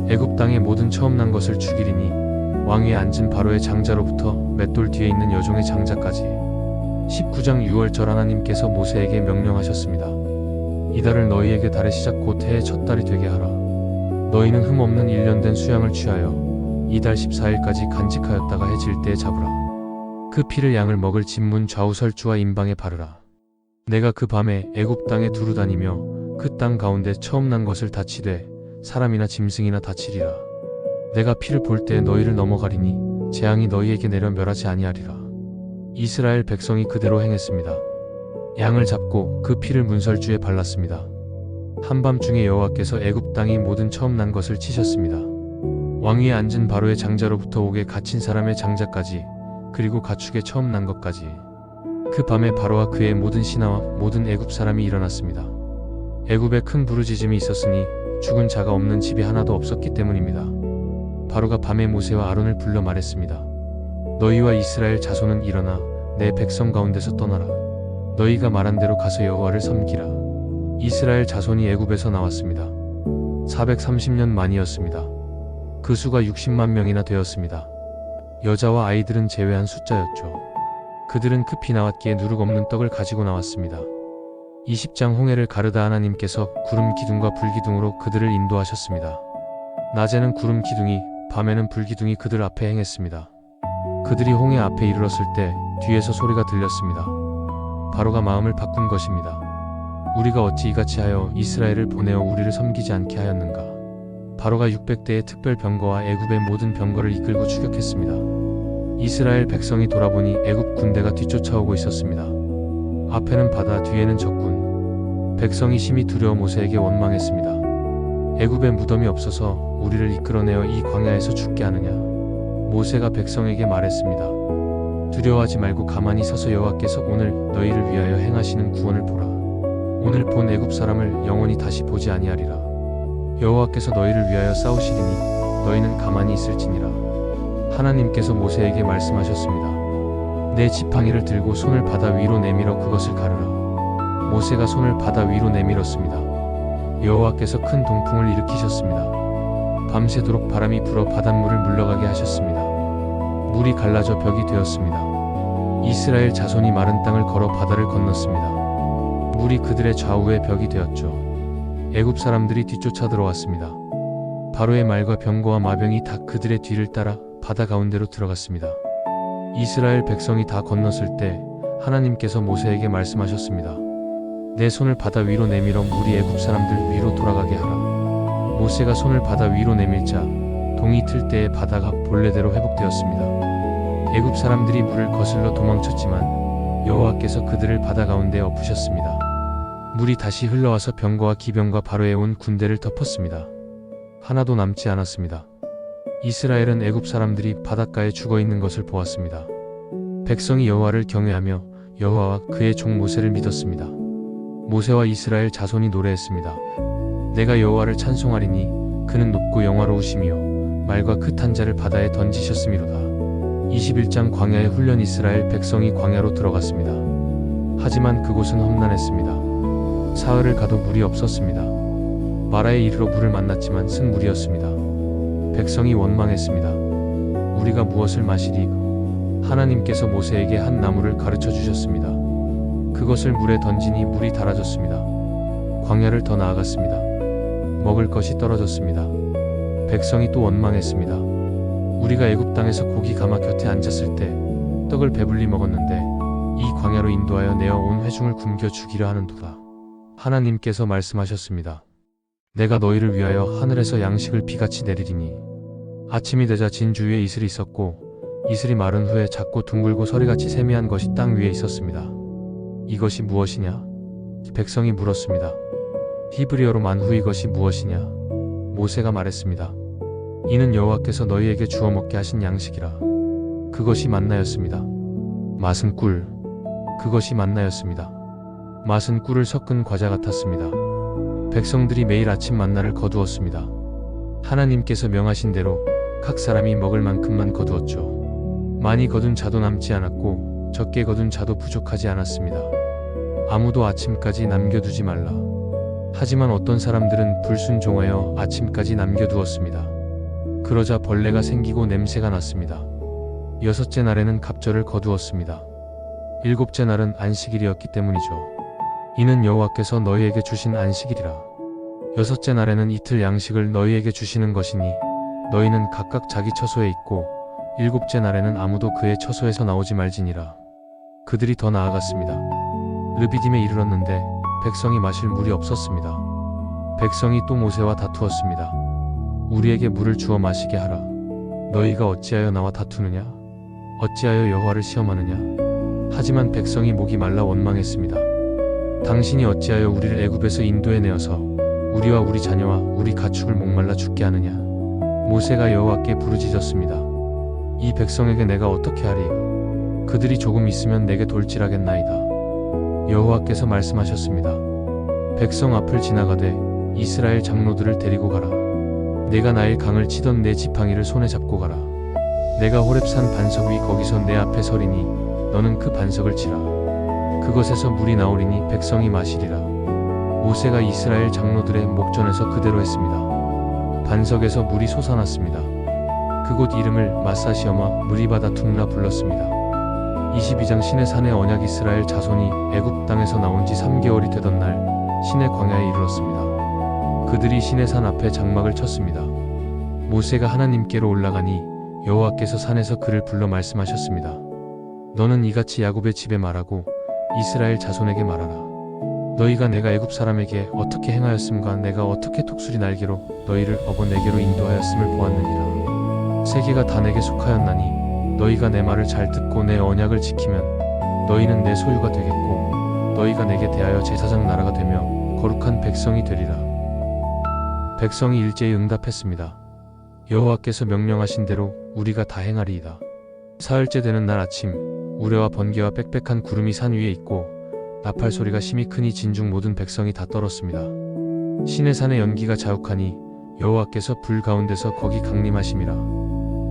애굽 땅의 모든 처음 난 것을 죽이리니 왕위에 앉은 바로의 장자로부터 맷돌 뒤에 있는 여종의 장자까지. 19장 6월절 하나님께서 모세에게 명령하셨습니다. 이달을 너희에게 달의 시작 곧 해의 첫 달이 되게 하라. 너희는 흠 없는 1년 된 수양을 취하여 이달 14일까지 간직하였다가 해 질 때에 잡으라. 그 피를 양을 먹을 집문 좌우 설주와 임방에 바르라. 내가 그 밤에 애굽 땅에 두루 다니며 그 땅 가운데 처음 난 것을 다 치되 사람이나 짐승이나 다치리라. 내가 피를 볼 때에 너희를 넘어가리니 재앙이 너희에게 내려 멸하지 아니하리라. 이스라엘 백성이 그대로 행했습니다. 양을 잡고 그 피를 문설주에 발랐습니다. 한밤중에 여호와께서 애굽 땅이 모든 처음 난 것을 치셨습니다. 왕위에 앉은 바로의 장자로부터 옥에 갇힌 사람의 장자까지, 그리고 가축의 처음 난 것까지. 그 밤에 바로와 그의 모든 신하와 모든 애굽 사람이 일어났습니다. 애굽에 큰 부르짖음이 있었으니 죽은 자가 없는 집이 하나도 없었기 때문입니다. 바로가 밤에 모세와 아론을 불러 말했습니다. 너희와 이스라엘 자손은 일어나 내 백성 가운데서 떠나라. 너희가 말한 대로 가서 여호와를 섬기라. 이스라엘 자손이 애굽에서 나왔습니다. 430년 만이었습니다. 그 수가 60만 명이나 되었습니다. 여자와 아이들은 제외한 숫자였죠. 그들은 급히 나왔기에 누룩 없는 떡을 가지고 나왔습니다. 20장 홍해를 가르다 하나님께서 구름 기둥과 불 기둥으로 그들을 인도하셨습니다. 낮에는 구름 기둥이, 밤에는 불 기둥이 그들 앞에 행했습니다. 그들이 홍해 앞에 이르렀을 때 뒤에서 소리가 들렸습니다. 바로가 마음을 바꾼 것입니다. 우리가 어찌 이같이 하여 이스라엘을 보내어 우리를 섬기지 않게 하였는가. 바로가 600대의 특별 병거와 애굽의 모든 병거를 이끌고 추격했습니다. 이스라엘 백성이 돌아보니 애굽 군대가 뒤쫓아오고 있었습니다. 앞에는 바다, 뒤에는 적군. 백성이 심히 두려워 모세에게 원망했습니다. 애굽에 무덤이 없어서 우리를 이끌어내어 이 광야에서 죽게 하느냐. 모세가 백성에게 말했습니다. 두려워하지 말고 가만히 서서 여호와께서 오늘 너희를 위하여 행하시는 구원을 보라. 오늘 본 애굽 사람을 영원히 다시 보지 아니하리라. 여호와께서 너희를 위하여 싸우시리니 너희는 가만히 있을지니라. 하나님께서 모세에게 말씀하셨습니다. 내 지팡이를 들고 손을 바다 위로 내밀어 그것을 가르라. 모세가 손을 바다 위로 내밀었습니다. 여호와께서 큰 동풍을 일으키셨습니다. 밤새도록 바람이 불어 바닷물을 물러가게 하셨습니다. 물이 갈라져 벽이 되었습니다. 이스라엘 자손이 마른 땅을 걸어 바다를 건넜습니다. 물이 그들의 좌우에 벽이 되었죠. 애굽 사람들이 뒤쫓아 들어왔습니다. 바로의 말과 병거와 마병이 다 그들의 뒤를 따라 바다 가운데로 들어갔습니다. 이스라엘 백성이 다 건넜을 때 하나님께서 모세에게 말씀하셨습니다. 내 손을 바다 위로 내밀어 물이 애굽 사람들 위로 돌아가게 하라. 모세가 손을 바다 위로 내밀자 동이 틀 때에 바다가 본래대로 회복되었습니다. 애굽 사람들이 물을 거슬러 도망쳤지만 여호와께서 그들을 바다 가운데에 엎으셨습니다. 물이 다시 흘러와서 병거와 기병과 바로에 온 군대를 덮었습니다. 하나도 남지 않았습니다. 이스라엘은 애굽 사람들이 바닷가에 죽어있는 것을 보았습니다. 백성이 여호와를 경외하며 여호와와 그의 종 모세를 믿었습니다. 모세와 이스라엘 자손이 노래했습니다. 내가 여호와를 찬송하리니 그는 높고 영화로우시며 말과 그 탄자를 바다에 던지셨음이로다. 21장 광야의 훈련. 이스라엘 백성이 광야로 들어갔습니다. 하지만 그곳은 험난했습니다. 사흘을 가도 물이 없었습니다. 마라에 이르러 물을 만났지만 쓴물이었습니다. 백성이 원망했습니다. 우리가 무엇을 마시리? 하나님께서 모세에게 한 나무를 가르쳐 주셨습니다. 그것을 물에 던지니 물이 달아졌습니다. 광야를 더 나아갔습니다. 먹을 것이 떨어졌습니다. 백성이 또 원망했습니다. 우리가 애굽 땅에서 고기 가마 곁에 앉았을 때 떡을 배불리 먹었는데 이 광야로 인도하여 내어 온 회중을 굶겨 죽이려 하는도다. 하나님께서 말씀하셨습니다. 내가 너희를 위하여 하늘에서 양식을 비같이 내리리니 아침이 되자 진주 위에 이슬이 있었고 이슬이 마른 후에 작고 둥글고 서리같이 세미한 것이 땅 위에 있었습니다. 이것이 무엇이냐? 백성이 물었습니다. 히브리어로 만후 이것이 무엇이냐? 모세가 말했습니다. 이는 여호와께서 너희에게 주어 먹게 하신 양식이라. 그것이 만나였습니다. 맛은 꿀. 그것이 만나였습니다. 맛은 꿀을 섞은 과자 같았습니다. 백성들이 매일 아침 만나를 거두었습니다. 하나님께서 명하신 대로 각 사람이 먹을 만큼만 거두었죠. 많이 거둔 자도 남지 않았고 적게 거둔 자도 부족하지 않았습니다. 아무도 아침까지 남겨두지 말라. 하지만 어떤 사람들은 불순종하여 아침까지 남겨두었습니다. 그러자 벌레가 생기고 냄새가 났습니다. 6째 날에는 갑절을 거두었습니다. 7째 날은 안식일이었기 때문이죠. 이는 여호와께서 너희에게 주신 안식일이라. 6째 날에는 이틀 양식을 너희에게 주시는 것이니 너희는 각각 자기 처소에 있고 7째 날에는 아무도 그의 처소에서 나오지 말지니라. 그들이 더 나아갔습니다. 르비딤에 이르렀는데 백성이 마실 물이 없었습니다. 백성이 또 모세와 다투었습니다. 우리에게 물을 주어 마시게 하라. 너희가 어찌하여 나와 다투느냐? 어찌하여 여호와를 시험하느냐? 하지만 백성이 목이 말라 원망했습니다. 당신이 어찌하여 우리를 애굽에서 인도해 내어서 우리와 우리 자녀와 우리 가축을 목말라 죽게 하느냐? 모세가 여호와께 부르짖었습니다. 이 백성에게 내가 어떻게 하리? 그들이 조금 있으면 내게 돌질하겠나이다. 여호와께서 말씀하셨습니다. 백성 앞을 지나가되 이스라엘 장로들을 데리고 가라. 내가 나일 강을 치던 내 지팡이를 손에 잡고 가라. 내가 호렙산 반석 위 거기서 내 앞에 서리니 너는 그 반석을 치라. 그것에서 물이 나오리니 백성이 마시리라. 모세가 이스라엘 장로들의 목전에서 그대로 했습니다. 반석에서 물이 솟아났습니다. 그곳 이름을 마사시어마 무리바다 툼라 불렀습니다. 22장 시내 산의 언약. 이스라엘 자손이 애굽 땅에서 나온 지 3개월이 되던 날 시내 광야에 이르렀습니다. 그들이 시내 산 앞에 장막을 쳤습니다. 모세가 하나님께로 올라가니 여호와께서 산에서 그를 불러 말씀하셨습니다. 너는 이같이 야곱의 집에 말하고 이스라엘 자손에게 말하라. 너희가 내가 애굽 사람에게 어떻게 행하였음과 내가 어떻게 독수리 날개로 너희를 업어 내게로 인도하였음을 보았느니라. 세계가 다 내게 속하였나니 너희가 내 말을 잘 듣고 내 언약을 지키면 너희는 내 소유가 되겠고 너희가 내게 대하여 제사장 나라가 되며 거룩한 백성이 되리라. 백성이 일제히 응답했습니다. 여호와께서 명령하신 대로 우리가 다 행하리이다. 사흘째 되는 날 아침 우레와 번개와 빽빽한 구름이 산 위에 있고 나팔 소리가 심히 크니 진중 모든 백성이 다 떨었습니다. 시내 산의 연기가 자욱하니 여호와께서 불 가운데서 거기 강림하심이라.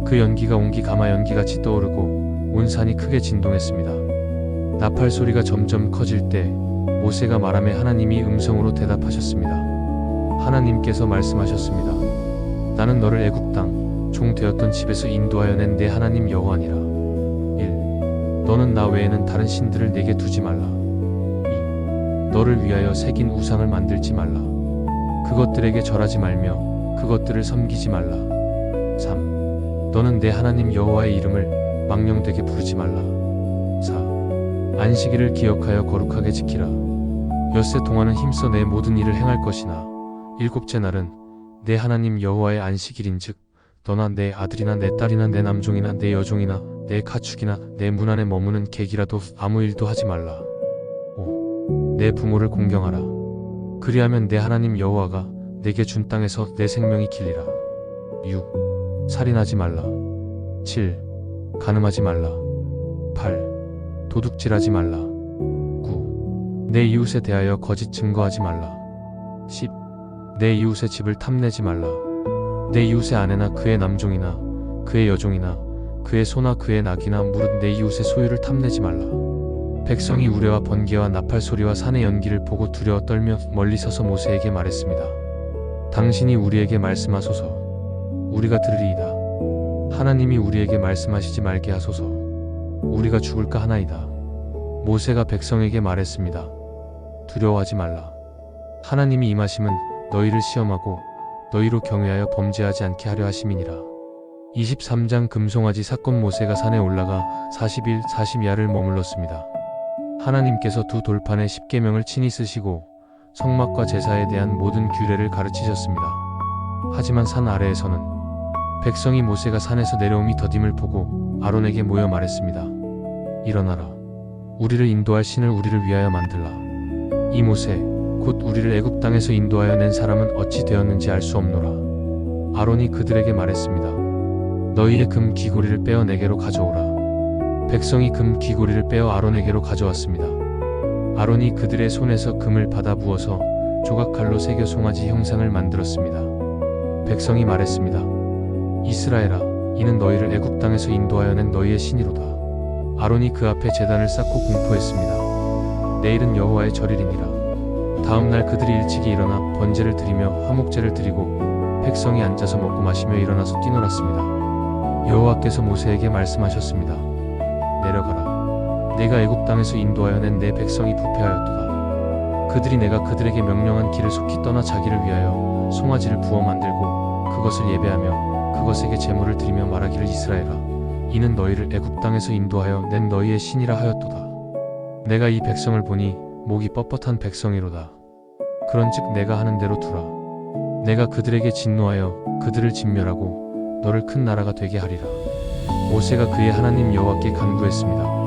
그 연기가 옹기 가마 연기같이 떠오르고 온 산이 크게 진동했습니다. 나팔 소리가 점점 커질 때 모세가 말하매 하나님이 음성으로 대답하셨습니다. 하나님께서 말씀하셨습니다. 나는 너를 애굽 땅 종 되었던 집에서 인도하여 낸 내 하나님 여호와니라. 1. 너는 나 외에는 다른 신들을 내게 두지 말라. 2. 너를 위하여 새긴 우상을 만들지 말라. 그것들에게 절하지 말며 그것들을 섬기지 말라. 3. 너는 내 하나님 여호와의 이름을 망령되게 부르지 말라. 4. 안식일을 기억하여 거룩하게 지키라. 엿새 동안은 힘써 내 모든 일을 행할 것이나 7째 날은 내 하나님 여호와의 안식일인즉 너나 내 아들이나 내 딸이나 내 남종이나 내 여종이나 내 가축이나 내 문 안에 머무는 객이라도 아무 일도 하지 말라. 5. 내 부모를 공경하라. 그리하면 내 하나님 여호와가 내게 준 땅에서 내 생명이 길리라. 6. 살인하지 말라. 7. 간음하지 말라. 8. 도둑질하지 말라. 9. 내 이웃에 대하여 거짓 증거하지 말라. 10. 내 이웃의 집을 탐내지 말라. 내 이웃의 아내나 그의 남종이나 그의 여종이나 그의 소나 그의 낙이나 무릇 내 이웃의 소유를 탐내지 말라. 백성이 우레와 번개와 나팔 소리와 산의 연기를 보고 두려워 떨며 멀리 서서 모세에게 말했습니다. 당신이 우리에게 말씀하소서. 우리가 들으리이다. 하나님이 우리에게 말씀하시지 말게 하소서. 우리가 죽을까 하나이다. 모세가 백성에게 말했습니다. 두려워하지 말라. 하나님이 임하심은 너희를 시험하고 너희로 경외하여 범죄하지 않게 하려 하심이니라. 23장 금송아지 사건. 모세가 산에 올라가 40일 40야를 머물렀습니다. 하나님께서 두 돌판에 십계명을 친히 쓰시고 성막과 제사에 대한 모든 규례를 가르치셨습니다. 하지만 산 아래에서는 백성이 모세가 산에서 내려옴이 더딤을 보고 아론에게 모여 말했습니다. 일어나라. 우리를 인도할 신을 우리를 위하여 만들라. 이 모세 곧 우리를 애굽 땅에서 인도하여 낸 사람은 어찌 되었는지 알 수 없노라. 아론이 그들에게 말했습니다. 너희의 금 귀고리를 빼어 내게로 가져오라. 백성이 금 귀고리를 빼어 아론에게로 가져왔습니다. 아론이 그들의 손에서 금을 받아 부어서 조각칼로 새겨 송아지 형상을 만들었습니다. 백성이 말했습니다. 이스라엘아, 이는 너희를 애굽 땅에서 인도하여 낸 너희의 신이로다. 아론이 그 앞에 제단을 쌓고 공포했습니다. 내일은 여호와의 절일이니라. 다음 날 그들이 일찍이 일어나 번제를 드리며 화목제를 드리고 백성이 앉아서 먹고 마시며 일어나서 뛰놀았습니다. 여호와께서 모세에게 말씀하셨습니다. 내려가라. 내가 애굽 땅에서 인도하여 낸 내 백성이 부패하였도다. 그들이 내가 그들에게 명령한 길을 속히 떠나 자기를 위하여 송아지를 부어 만들고 그것을 예배하며 그것에게 제물을 드리며 말하기를 이스라엘아, 이는 너희를 애굽 땅에서 인도하여 낸 너희의 신이라 하였도다. 내가 이 백성을 보니 목이 뻣뻣한 백성이로다. 그런즉 내가 하는 대로 두라. 내가 그들에게 진노하여 그들을 진멸하고 너를 큰 나라가 되게 하리라. 모세가 그의 하나님 여호와께 간구했습니다.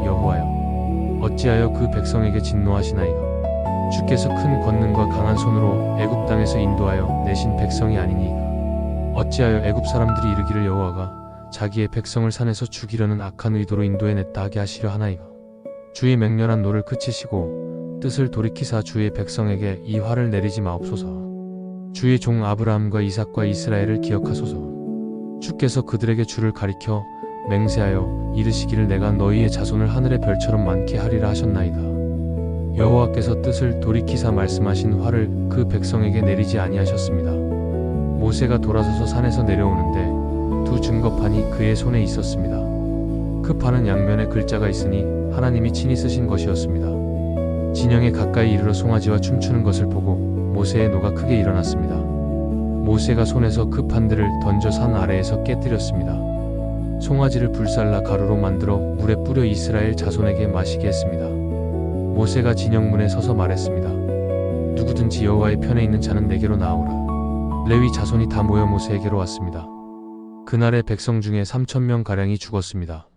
여호와여, 어찌하여 그 백성에게 진노하시나이까? 주께서 큰 권능과 강한 손으로 애굽 땅에서 인도하여 내신 백성이 아니니까? 어찌하여 애굽 사람들이 이르기를 여호와가 자기의 백성을 산에서 죽이려는 악한 의도로 인도해냈다 하게 하시려 하나이까? 주의 맹렬한 노를 그치시고 뜻을 돌이키사 주의 백성에게 이 화를 내리지 마옵소서. 주의 종 아브라함과 이삭과 이스라엘을 기억하소서. 주께서 그들에게 주를 가리켜 맹세하여 이르시기를 내가 너희의 자손을 하늘의 별처럼 많게 하리라 하셨나이다. 여호와께서 뜻을 돌이키사 말씀하신 화를 그 백성에게 내리지 아니하셨습니다. 모세가 돌아서서 산에서 내려오는데 두 증거판이 그의 손에 있었습니다. 그 판은 양면에 글자가 있으니 하나님이 친히 쓰신 것이었습니다. 진영에 가까이 이르러 송아지와 춤추는 것을 보고 모세의 노가 크게 일어났습니다. 모세가 손에서 그 판들을 던져 산 아래에서 깨뜨렸습니다. 송아지를 불살라 가루로 만들어 물에 뿌려 이스라엘 자손에게 마시게 했습니다. 모세가 진영문에 서서 말했습니다. 누구든지 여호와의 편에 있는 자는 내게로 나오라. 레위 자손이 다 모여 모세에게로 왔습니다. 그날의 백성 중에 3,000명가량이 죽었습니다.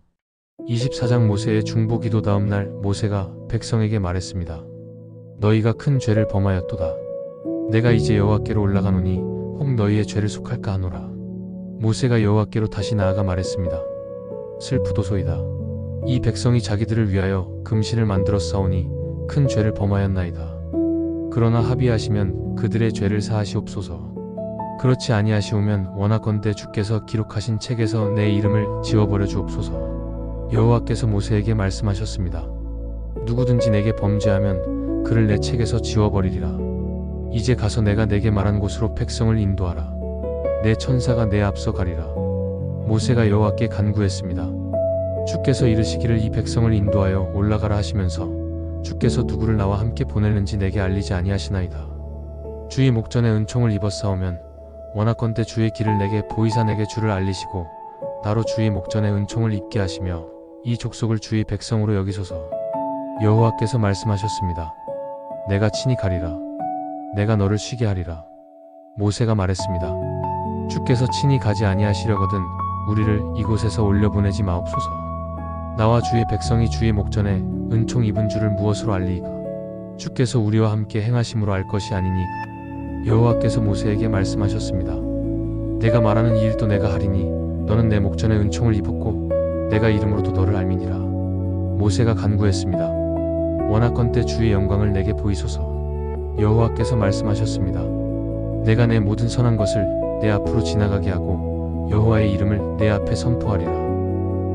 24장 모세의 중보기도. 다음 날 모세가 백성에게 말했습니다. 너희가 큰 죄를 범하였도다. 내가 이제 여호와께로 올라가노니 혹 너희의 죄를 속할까 하노라. 모세가 여호와께로 다시 나아가 말했습니다. 슬프도소이다. 이 백성이 자기들을 위하여 금신을 만들어 싸우니 큰 죄를 범하였나이다. 그러나 합의하시면 그들의 죄를 사하시옵소서. 그렇지 아니하시오면 원하건대 주께서 기록하신 책에서 내 이름을 지워버려 주옵소서. 여호와께서 모세에게 말씀하셨습니다. 누구든지 내게 범죄하면 그를 내 책에서 지워버리리라. 이제 가서 내가 내게 말한 곳으로 백성을 인도하라. 내 천사가 내 앞서 가리라. 모세가 여호와께 간구했습니다. 주께서 이르시기를 이 백성을 인도하여 올라가라 하시면서 주께서 누구를 나와 함께 보내는지 내게 알리지 아니하시나이다. 주의 목전에 은총을 입어 싸우면 원하건대 주의 길을 내게 보이사 내게 주를 알리시고 나로 주의 목전에 은총을 입게 하시며 이 족속을 주의 백성으로 여기소서. 여호와께서 말씀하셨습니다. 내가 친히 가리라. 내가 너를 쉬게 하리라. 모세가 말했습니다. 주께서 친히 가지 아니하시려거든 우리를 이곳에서 올려보내지 마옵소서. 나와 주의 백성이 주의 목전에 은총 입은 줄을 무엇으로 알리이까? 주께서 우리와 함께 행하심으로 알 것이 아니니까? 여호와께서 모세에게 말씀하셨습니다. 내가 말하는 이 일도 내가 하리니 너는 내 목전에 은총을 입었고 내가 이름으로도 너를 알미니라. 모세가 간구했습니다. 원하건대 주의 영광을 내게 보이소서. 여호와께서 말씀하셨습니다. 내가 내 모든 선한 것을 내 앞으로 지나가게 하고 여호와의 이름을 내 앞에 선포하리라.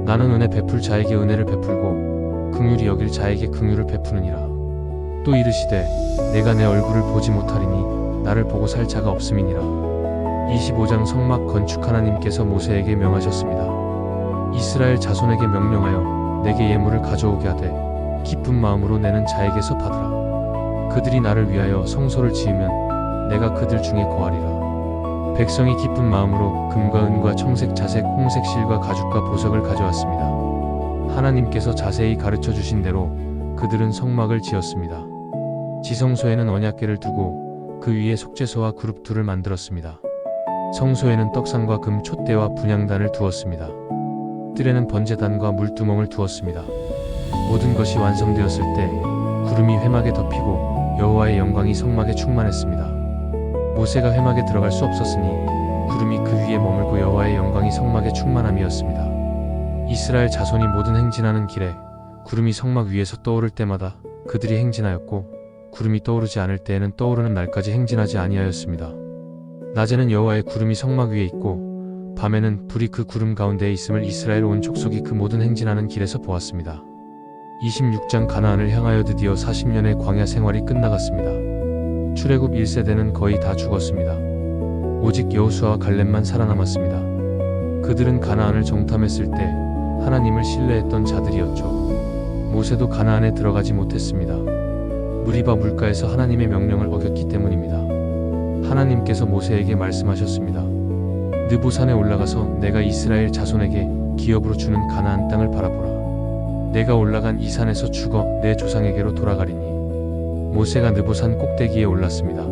나는 은혜 베풀 자에게 은혜를 베풀고 긍휼히 여길 자에게 긍휼을 베푸느니라. 또 이르시되 내가 내 얼굴을 보지 못하리니 나를 보고 살 자가 없음이니라. 25장 성막 건축. 하나님께서 모세에게 명하셨습니다. 이스라엘 자손에게 명령하여 내게 예물을 가져오게 하되 기쁜 마음으로 내는 자에게서 받으라. 그들이 나를 위하여 성소를 지으면 내가 그들 중에 거하리라. 백성이 기쁜 마음으로 금과 은과 청색, 자색, 홍색 실과 가죽과 보석을 가져왔습니다. 하나님께서 자세히 가르쳐 주신 대로 그들은 성막을 지었습니다. 지성소에는 언약궤를 두고 그 위에 속죄소와 그룹 둘을 만들었습니다. 성소에는 떡상과 금 촛대와 분향단을 두었습니다. 뜰에는 번제단과 물두멍을 두었습니다. 모든 것이 완성되었을 때 구름이 회막에 덮이고 여호와의 영광이 성막에 충만했습니다. 모세가 회막에 들어갈 수 없었으니 구름이 그 위에 머물고 여호와의 영광이 성막에 충만함이었습니다. 이스라엘 자손이 모든 행진하는 길에 구름이 성막 위에서 떠오를 때마다 그들이 행진하였고 구름이 떠오르지 않을 때에는 떠오르는 날까지 행진하지 아니하였습니다. 낮에는 여호와의 구름이 성막 위에 있고 밤에는 불이 그 구름 가운데에 있음을 이스라엘 온 족속이 그 모든 행진하는 길에서 보았습니다. 26장. 가나안을 향하여 드디어 40년의 광야 생활이 끝나갔습니다. 출애굽 1세대는 거의 다 죽었습니다. 오직 여호수아와 갈렙만 살아남았습니다. 그들은 가나안을 정탐했을 때 하나님을 신뢰했던 자들이었죠. 모세도 가나안에 들어가지 못했습니다. 무리바 물가에서 하나님의 명령을 어겼기 때문입니다. 하나님께서 모세에게 말씀하셨습니다. 느보산에 올라가서 내가 이스라엘 자손에게 기업으로 주는 가나안 땅을 바라보라. 내가 올라간 이 산에서 죽어 내 조상에게로 돌아가리니. 모세가 느보산 꼭대기에 올랐습니다.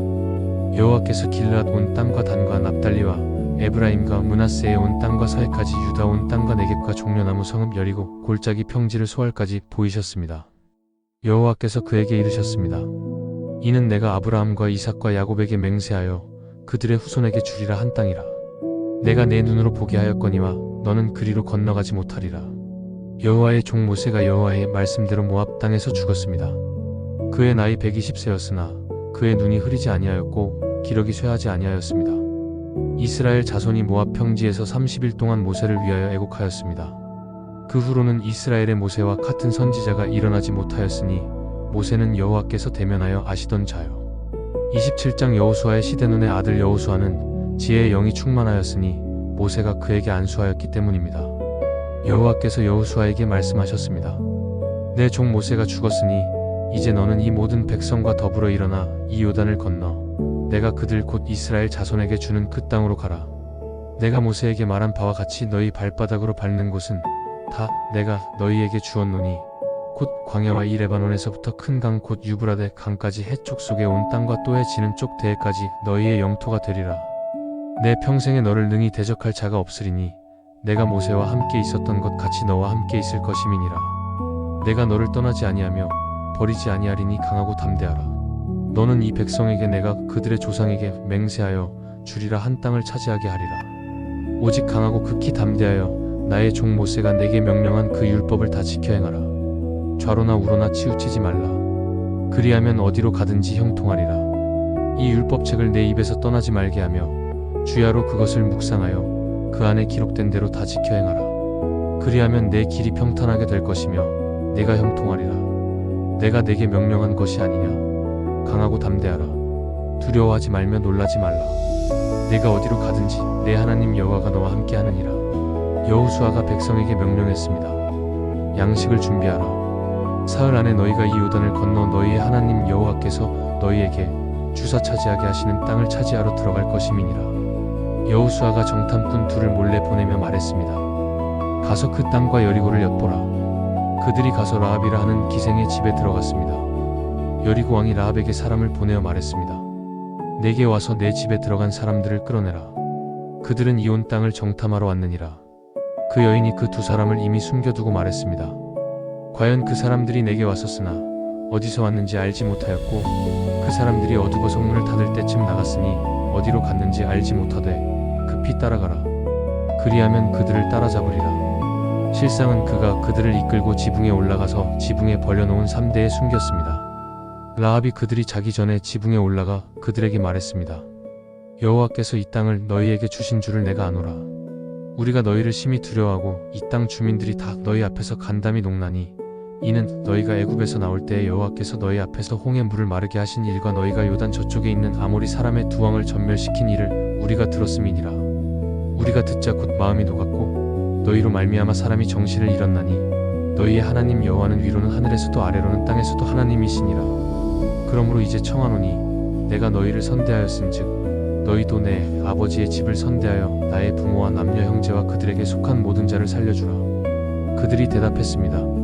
여호와께서 길르앗 온 땅과 단과 납달리와 에브라임과 므낫세에 온 땅과 살까지 유다 온 땅과 네겝과 종려나무 성읍 여리고 골짜기 평지를 소알까지 보이셨습니다. 여호와께서 그에게 이르셨습니다. 이는 내가 아브라함과 이삭과 야곱에게 맹세하여 그들의 후손에게 주리라 한 땅이라. 내가 내 눈으로 보게 하였거니와 너는 그리로 건너가지 못하리라. 여호와의 종 모세가 여호와의 말씀대로 모압 땅에서 죽었습니다. 그의 나이 120세였으나 그의 눈이 흐리지 아니하였고 기력이 쇠하지 아니하였습니다. 이스라엘 자손이 모압 평지에서 30일 동안 모세를 위하여 애곡하였습니다. 그 후로는 이스라엘의 모세와 같은 선지자가 일어나지 못하였으니 모세는 여호와께서 대면하여 아시던 자요. 27장. 여호수아의 시데눈의 아들 여호수아는 지혜의 영이 충만하였으니 모세가 그에게 안수하였기 때문입니다. 여호와께서 여호수아에게 말씀하셨습니다. 내 종 모세가 죽었으니 이제 너는 이 모든 백성과 더불어 일어나 이 요단을 건너 내가 그들 곧 이스라엘 자손에게 주는 그 땅으로 가라. 내가 모세에게 말한 바와 같이 너희 발바닥으로 밟는 곳은 다 내가 너희에게 주었노니 곧 광야와 이 레바논에서부터 큰 강 곧 유브라데 강까지 해쪽 속에 온 땅과 또해 지는 쪽 대해까지 너희의 영토가 되리라. 내 평생에 너를 능히 대적할 자가 없으리니 내가 모세와 함께 있었던 것 같이 너와 함께 있을 것임이니라. 내가 너를 떠나지 아니하며 버리지 아니하리니 강하고 담대하라. 너는 이 백성에게 내가 그들의 조상에게 맹세하여 주리라 한 땅을 차지하게 하리라. 오직 강하고 극히 담대하여 나의 종 모세가 내게 명령한 그 율법을 다 지켜 행하라. 좌로나 우로나 치우치지 말라. 그리하면 어디로 가든지 형통하리라. 이 율법책을 내 입에서 떠나지 말게 하며 주야로 그것을 묵상하여 그 안에 기록된 대로 다 지켜 행하라. 그리하면 내 길이 평탄하게 될 것이며 내가 형통하리라. 내가 내게 명령한 것이 아니냐. 강하고 담대하라. 두려워하지 말며 놀라지 말라. 내가 어디로 가든지 내 하나님 여호와가 너와 함께 하느니라. 여호수아가 백성에게 명령했습니다. 양식을 준비하라. 사흘 안에 너희가 이 요단을 건너 너희의 하나님 여호와께서 너희에게 주사 차지하게 하시는 땅을 차지하러 들어갈 것임이니라. 여호수아가 정탐꾼 둘을 몰래 보내며 말했습니다. 가서 그 땅과 여리고를 엿보라. 그들이 가서 라합이라 하는 기생의 집에 들어갔습니다. 여리고 왕이 라합에게 사람을 보내어 말했습니다. 내게 와서 내 집에 들어간 사람들을 끌어내라. 그들은 이온 땅을 정탐하러 왔느니라. 그 여인이 그 두 사람을 이미 숨겨두고 말했습니다. 과연 그 사람들이 내게 왔었으나 어디서 왔는지 알지 못하였고 그 사람들이 어두고 성문을 닫을 때쯤 나갔으니 어디로 갔는지 알지 못하되 급히 따라가라. 그리하면 그들을 따라잡으리라. 실상은 그가 그들을 이끌고 지붕에 올라가서 지붕에 벌려놓은 3대에 숨겼습니다. 라합이 그들이 자기 전에 지붕에 올라가 그들에게 말했습니다. 여호와께서 이 땅을 너희에게 주신 줄을 내가 아노라. 우리가 너희를 심히 두려워하고 이 땅 주민들이 다 너희 앞에서 간담이 농나니 이는 너희가 애굽에서 나올 때에 여호와께서 너희 앞에서 홍해 물을 마르게 하신 일과 너희가 요단 저쪽에 있는 아모리 사람의 두 왕을 전멸시킨 일을 우리가 들었음이니라. 우리가 듣자 곧 마음이 녹았고 너희로 말미암아 사람이 정신을 잃었나니 너희의 하나님 여호와는 위로는 하늘에서도 아래로는 땅에서도 하나님이시니라. 그러므로 이제 청하노니 내가 너희를 선대하였은즉 너희도 내 아버지의 집을 선대하여 나의 부모와 남녀 형제와 그들에게 속한 모든 자를 살려주라. 그들이 대답했습니다.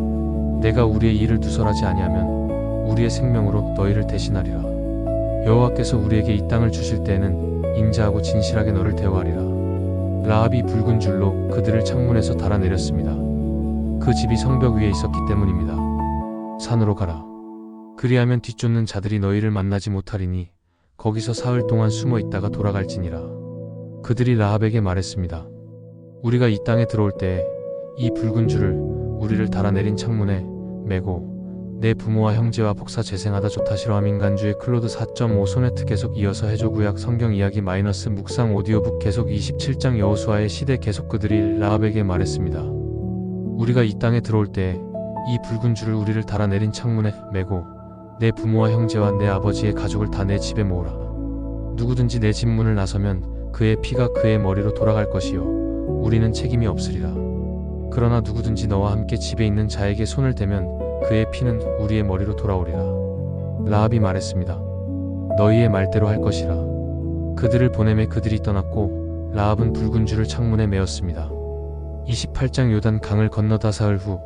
내가 우리의 일을 두설하지 아니하면 우리의 생명으로 너희를 대신하리라. 여호와께서 우리에게 이 땅을 주실 때에는 인자하고 진실하게 너를 대우하리라. 라합이 붉은 줄로 그들을 창문에서 달아내렸습니다. 그 집이 성벽 위에 있었기 때문입니다. 산으로 가라. 그리하면 뒤쫓는 자들이 너희를 만나지 못하리니 거기서 사흘 동안 숨어 있다가 돌아갈지니라. 그들이 라합에게 말했습니다. 우리가 이 땅에 들어올 때에 이 붉은 줄을 우리를 달아내린 창문에 매고 내 부모와 형제와 복사 재생하다 좋다시러 함인간주의 클로드 4.5 소네트 계속 이어서 해줘 구약 성경 이야기 마이너스 묵상 오디오북 계속 27장 여호수아의 시대 계속 그들이 라합에게 말했습니다. 우리가 이 땅에 들어올 때에 이 붉은 줄을 우리를 달아내린 창문에 매고 내 부모와 형제와 내 아버지의 가족을 다 내 집에 모으라. 누구든지 내 집 문을 나서면 그의 피가 그의 머리로 돌아갈 것이요 우리는 책임이 없으리라. 그러나 누구든지 너와 함께 집에 있는 자에게 손을 대면 그의 피는 우리의 머리로 돌아오리라. 라합이 말했습니다. 너희의 말대로 할 것이라. 그들을 보내매 그들이 떠났고 라합은 붉은 줄을 창문에 메었습니다. 28장 요단 강을 건너다 사흘 후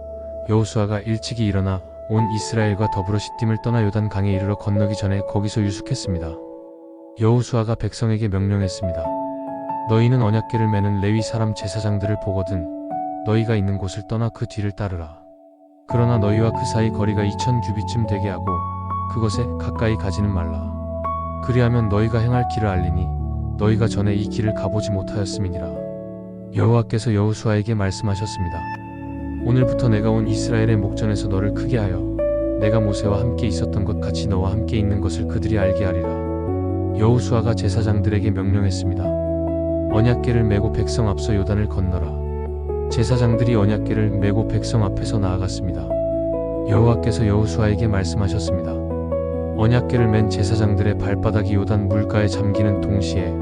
여호수아가 일찍이 일어나 온 이스라엘과 더불어 시딤을 떠나 요단 강에 이르러 건너기 전에 거기서 유숙했습니다. 여호수아가 백성에게 명령했습니다. 너희는 언약궤를 매는 레위 사람 제사장들을 보거든 너희가 있는 곳을 떠나 그 뒤를 따르라. 그러나 너희와 그 사이 거리가 2000규빗쯤 되게 하고 그것에 가까이 가지는 말라. 그리하면 너희가 행할 길을 알리니 너희가 전에 이 길을 가보지 못하였음이니라. 여호와께서 여호수아에게 말씀하셨습니다. 오늘부터 내가 온 이스라엘의 목전에서 너를 크게 하여 내가 모세와 함께 있었던 것 같이 너와 함께 있는 것을 그들이 알게 하리라. 여호수아가 제사장들에게 명령했습니다. 언약궤를 메고 백성 앞서 요단을 건너라. 제사장들이 언약궤를 메고 백성 앞에서 나아갔습니다. 여호와께서 여호수아에게 말씀하셨습니다. 언약궤를 맨 제사장들의 발바닥이 요단 물가에 잠기는 동시에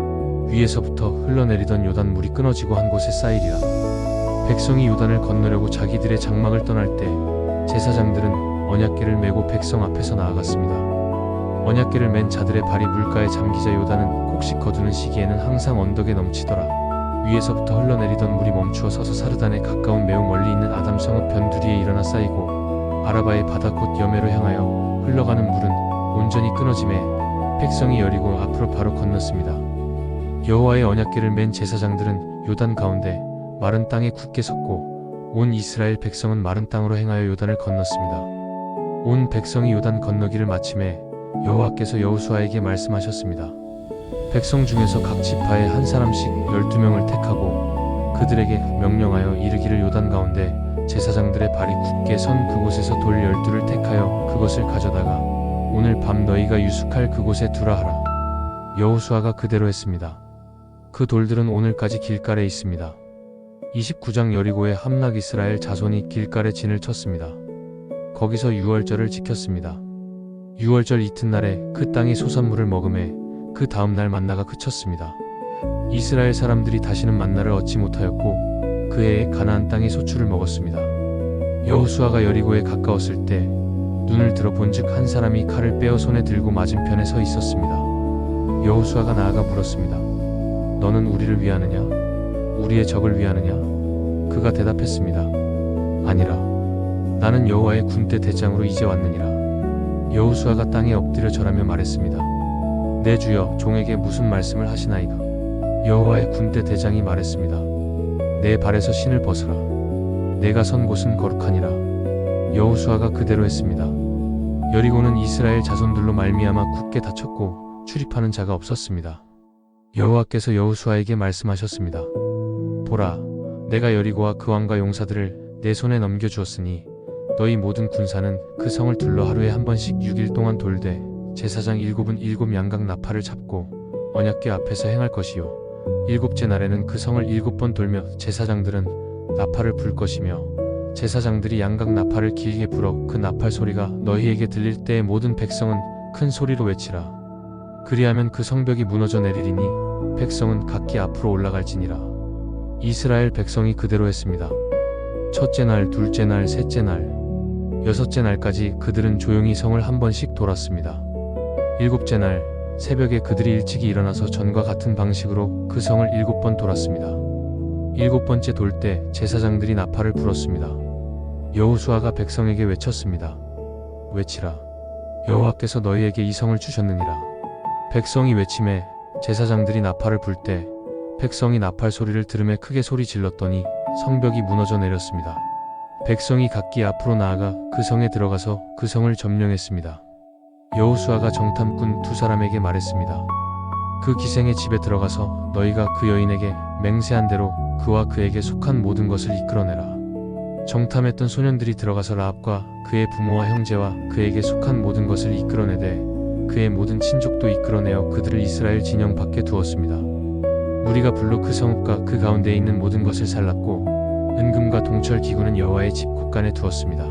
위에서부터 흘러내리던 요단 물이 끊어지고 한 곳에 쌓이리라. 백성이 요단을 건너려고 자기들의 장막을 떠날 때 제사장들은 언약궤를 메고 백성 앞에서 나아갔습니다. 언약궤를 맨 자들의 발이 물가에 잠기자 요단은 곡식 거두는 시기에는 항상 언덕에 넘치더라. 위에서부터 흘러내리던 물이 멈추어 서서 사르단에 가까운 매우 멀리 있는 아담성읍 변두리에 일어나 쌓이고 아라바의 바다 곧 여매로 향하여 흘러가는 물은 온전히 끊어지매 백성이 여리고 앞으로 바로 건넜습니다. 여호와의 언약궤를 맨 제사장들은 요단 가운데 마른 땅에 굳게 섰고 온 이스라엘 백성은 마른 땅으로 행하여 요단을 건넜습니다. 온 백성이 요단 건너기를 마침에 여호와께서 여호수아에게 말씀하셨습니다. 백성 중에서 각 지파에 한 사람씩 12명을 택하고 그들에게 명령하여 이르기를 요단 가운데 제사장들의 발이 굳게 선 그곳에서 돌 12를 택하여 그것을 가져다가 오늘 밤 너희가 유숙할 그곳에 두라 하라. 여호수아가 그대로 했습니다. 그 돌들은 오늘까지 길갈에 있습니다. 29장 여리고의 함락 이스라엘 자손이 길갈에 진을 쳤습니다. 거기서 유월절을 지켰습니다. 유월절 이튿날에 그 땅이 소산물을 먹음에 그 다음날 만나가 그쳤습니다. 이스라엘 사람들이 다시는 만나를 얻지 못하였고 그 해에 가나안 땅이 소출을 먹었습니다. 여호수아가 여리고에 가까웠을 때 눈을 들어 본즉 한 사람이 칼을 빼어 손에 들고 맞은편에 서 있었습니다. 여호수아가 나아가 물었습니다. 너는 우리를 위하느냐? 우리의 적을 위하느냐? 그가 대답했습니다. 아니라 나는 여호와의 군대 대장으로 이제 왔느니라. 여호수아가 땅에 엎드려 절하며 말했습니다. 내 주여 종에게 무슨 말씀을 하시나이까? 여호와의 군대 대장이 말했습니다. 내 발에서 신을 벗으라. 내가 선 곳은 거룩하니라. 여호수아가 그대로 했습니다. 여리고는 이스라엘 자손들로 말미암아 굳게 닫혔고 출입하는 자가 없었습니다. 여호와께서 여호수아에게 말씀하셨습니다. 보라, 내가 여리고와 그 왕과 용사들을 내 손에 넘겨주었으니 너희 모든 군사는 그 성을 둘러 하루에 한 번씩 6일 동안 돌되 제사장 7은 7 양각 나팔을 잡고 언약궤 앞에서 행할 것이요 7째 날에는 그 성을 7번 돌며 제사장들은 나팔을 불 것이며 제사장들이 양각 나팔을 길게 불어 그 나팔 소리가 너희에게 들릴 때에 모든 백성은 큰 소리로 외치라. 그리하면 그 성벽이 무너져 내리리니 백성은 각기 앞으로 올라갈지니라. 이스라엘 백성이 그대로 했습니다. 첫째 날, 둘째 날, 셋째 날, 여섯째 날까지 그들은 조용히 성을 한 번씩 돌았습니다. 일곱째 날 새벽에 그들이 일찍이 일어나서 전과 같은 방식으로 그 성을 7번 돌았습니다. 7번째 돌 때 제사장들이 나팔을 불었습니다. 여호수아가 백성에게 외쳤습니다. 외치라. 여호와께서 너희에게 이 성을 주셨느니라. 백성이 외침에 제사장들이 나팔을 불 때 백성이 나팔 소리를 들음에 크게 소리 질렀더니 성벽이 무너져 내렸습니다. 백성이 각기 앞으로 나아가 그 성에 들어가서 그 성을 점령했습니다. 여호수아가 정탐꾼 2사람에게 말했습니다. 그 기생의 집에 들어가서 너희가 그 여인에게 맹세한 대로 그와 그에게 속한 모든 것을 이끌어내라. 정탐했던 소년들이 들어가서 라합과 그의 부모와 형제와 그에게 속한 모든 것을 이끌어내되 그의 모든 친족도 이끌어내어 그들을 이스라엘 진영 밖에 두었습니다. 무리가 불로 그 성읍과 그 가운데에 있는 모든 것을 살랐고 은금과 동철 기구는 여호와의 집 곳간에 두었습니다.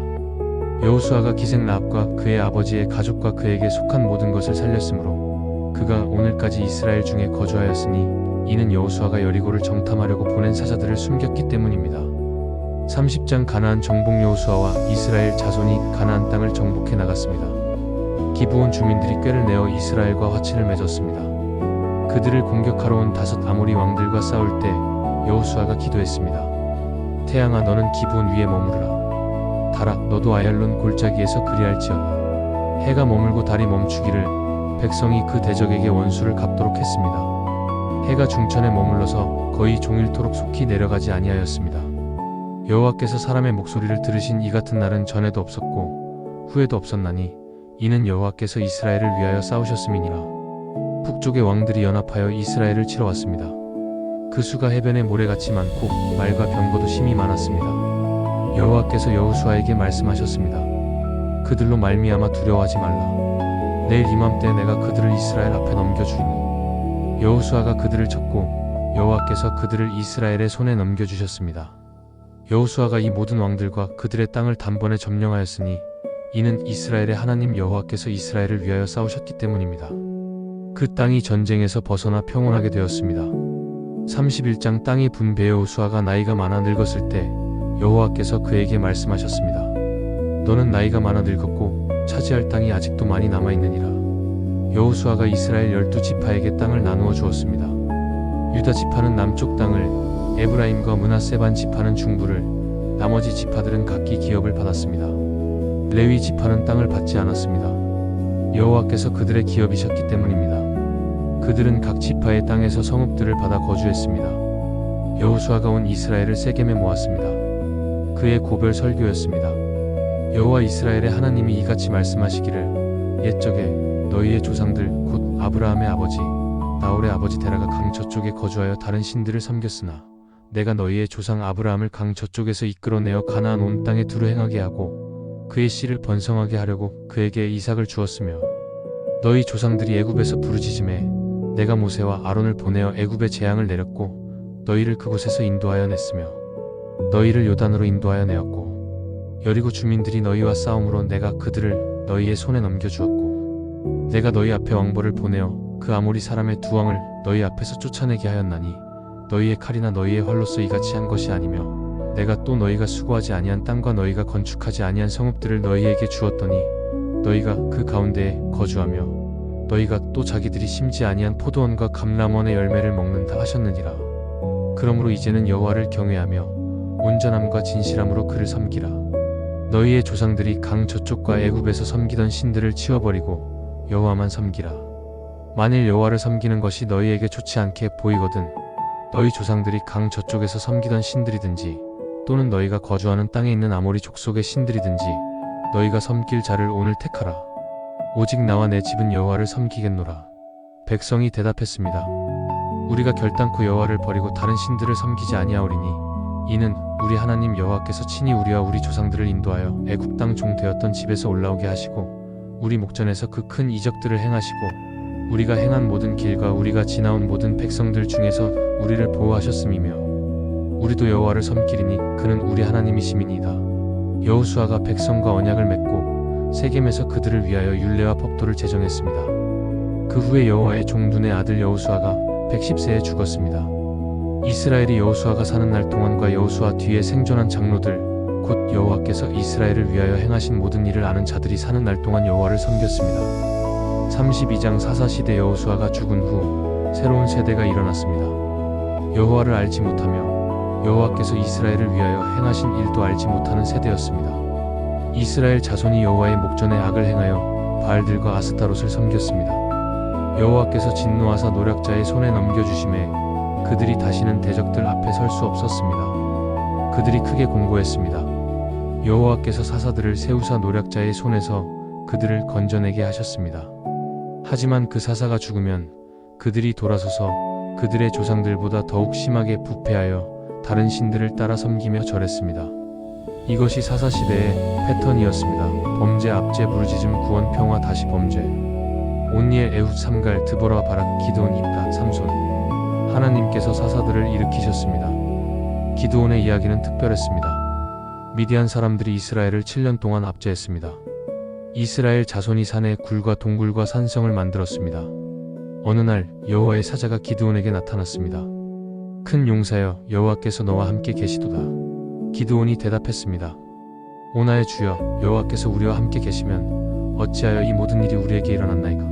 여호수아가 기생 라합과 그의 아버지의 가족과 그에게 속한 모든 것을 살렸으므로 그가 오늘까지 이스라엘 중에 거주하였으니 이는 여호수아가 여리고를 정탐하려고 보낸 사자들을 숨겼기 때문입니다. 30장 가나안 정복. 여호수아와 이스라엘 자손이 가나안 땅을 정복해 나갔습니다. 기브온 주민들이 꾀를 내어 이스라엘과 화친을 맺었습니다. 그들을 공격하러 온 5 아모리 왕들과 싸울 때 여호수아가 기도했습니다. 태양아 너는 기브온 위에 머무르라. 달아 너도 아얄론 골짜기에서 그리할지어다. 해가 머물고 달이 멈추기를 백성이 그 대적에게 원수를 갚도록 했습니다. 해가 중천에 머물러서 거의 종일토록 속히 내려가지 아니하였습니다. 여호와께서 사람의 목소리를 들으신 이 같은 날은 전에도 없었고 후에도 없었나니 이는 여호와께서 이스라엘을 위하여 싸우셨음이니라. 북쪽의 왕들이 연합하여 이스라엘을 치러 왔습니다. 그 수가 해변의 모래같이 많고 말과 병거도 심히 많았습니다. 여호와께서 여호수아에게 말씀하셨습니다. 그들로 말미암아 두려워하지 말라. 내일 이맘때 내가 그들을 이스라엘 앞에 넘겨주리니 여호수아가 그들을 쳤고 여호와께서 그들을 이스라엘의 손에 넘겨주셨습니다. 여호수아가 이 모든 왕들과 그들의 땅을 단번에 점령하였으니 이는 이스라엘의 하나님 여호와께서 이스라엘을 위하여 싸우셨기 때문입니다. 그 땅이 전쟁에서 벗어나 평온하게 되었습니다. 31장 땅이 분배. 여호수아가 나이가 많아 늙었을 때 여호와께서 그에게 말씀하셨습니다. 너는 나이가 많아 늙었고 차지할 땅이 아직도 많이 남아있느니라. 여호수아가 이스라엘 12지파에게 땅을 나누어 주었습니다. 유다 지파는 남쪽 땅을, 에브라임과 므낫세 반 지파는 중부를, 나머지 지파들은 각기 기업을 받았습니다. 레위 지파는 땅을 받지 않았습니다. 여호와께서 그들의 기업이셨기 때문입니다. 그들은 각 지파의 땅에서 성읍들을 받아 거주했습니다. 여호수아가 온 이스라엘을 세겜에 모았습니다. 그의 고별 설교였습니다. 여호와 이스라엘의 하나님이 이같이 말씀하시기를 옛적에 너희의 조상들 곧 아브라함의 아버지 나홀의 아버지 데라가 강 저쪽에 거주하여 다른 신들을 섬겼으나 내가 너희의 조상 아브라함을 강 저쪽에서 이끌어내어 가나안 온 땅에 두루 행하게 하고 그의 씨를 번성하게 하려고 그에게 이삭을 주었으며 너희 조상들이 애굽에서 부르짖음에 내가 모세와 아론을 보내어 애굽에 재앙을 내렸고 너희를 그곳에서 인도하여 냈으며 너희를 요단으로 인도하여 내었고 여리고 주민들이 너희와 싸움으로 내가 그들을 너희의 손에 넘겨주었고 내가 너희 앞에 왕벌을 보내어 그 아모리 사람의 2왕을 너희 앞에서 쫓아내게 하였나니 너희의 칼이나 너희의 활로서 이같이 한 것이 아니며 내가 또 너희가 수고하지 아니한 땅과 너희가 건축하지 아니한 성읍들을 너희에게 주었더니 너희가 그 가운데에 거주하며 너희가 또 자기들이 심지 아니한 포도원과 감람원의 열매를 먹는다 하셨느니라. 그러므로 이제는 여호와를 경외하며 온전함과 진실함으로 그를 섬기라. 너희의 조상들이 강 저쪽과 애굽에서 섬기던 신들을 치워버리고 여호와만 섬기라. 만일 여호와를 섬기는 것이 너희에게 좋지 않게 보이거든 너희 조상들이 강 저쪽에서 섬기던 신들이든지 또는 너희가 거주하는 땅에 있는 아모리 족속의 신들이든지 너희가 섬길 자를 오늘 택하라. 오직 나와 내 집은 여호와를 섬기겠노라. 백성이 대답했습니다. 우리가 결단코 여호와를 버리고 다른 신들을 섬기지 아니하오리니 이는 우리 하나님 여호와께서 친히 우리와 우리 조상들을 인도하여 애굽 땅 종 되었던 집에서 올라오게 하시고 우리 목전에서 그 큰 이적들을 행하시고 우리가 행한 모든 길과 우리가 지나온 모든 백성들 중에서 우리를 보호하셨음이며 우리도 여호와를 섬기리니 그는 우리 하나님이심이니이다. 여호수아가 백성과 언약을 맺고 세겜에서 그들을 위하여 율례와 법도를 제정했습니다. 그 후에 여호와의 종 눈의 아들 여호수아가 110세에 죽었습니다. 이스라엘이 여호수아가 사는 날 동안과 여호수아 뒤에 생존한 장로들 곧 여호와께서 이스라엘을 위하여 행하신 모든 일을 아는 자들이 사는 날 동안 여호와를 섬겼습니다. 32장 사사시대 여호수아가 죽은 후 새로운 세대가 일어났습니다. 여호와를 알지 못하며 여호와께서 이스라엘을 위하여 행하신 일도 알지 못하는 세대였습니다. 이스라엘 자손이 여호와의 목전에 악을 행하여 바알들과 아스타롯을 섬겼습니다. 여호와께서 진노하사 노략자의 손에 넘겨주심에 그들이 다시는 대적들 앞에 설 수 없었습니다. 그들이 크게 공고했습니다. 여호와께서 사사들을 세우사 노략자의 손에서 그들을 건져내게 하셨습니다. 하지만 그 사사가 죽으면 그들이 돌아서서 그들의 조상들보다 더욱 심하게 부패하여 다른 신들을 따라 섬기며 절했습니다. 이것이 사사시대의 패턴이었습니다. 범죄, 압제, 부르짖음, 구원, 평화, 다시 범죄. 온니엘, 에훗, 삼갈, 드보라, 바락, 기드온, 입다, 삼손. 하나님께서 사사들을 일으키셨습니다. 기드온의 이야기는 특별했습니다. 미디안 사람들이 이스라엘을 7년 동안 압제했습니다. 이스라엘 자손이 산에 굴과 동굴과 산성을 만들었습니다. 어느 날 여호와의 사자가 기드온에게 나타났습니다. 큰 용사여, 여호와께서 너와 함께 계시도다. 기드온이 대답했습니다. 오나의 주여, 여호와께서 우리와 함께 계시면 어찌하여 이 모든 일이 우리에게 일어났나이까?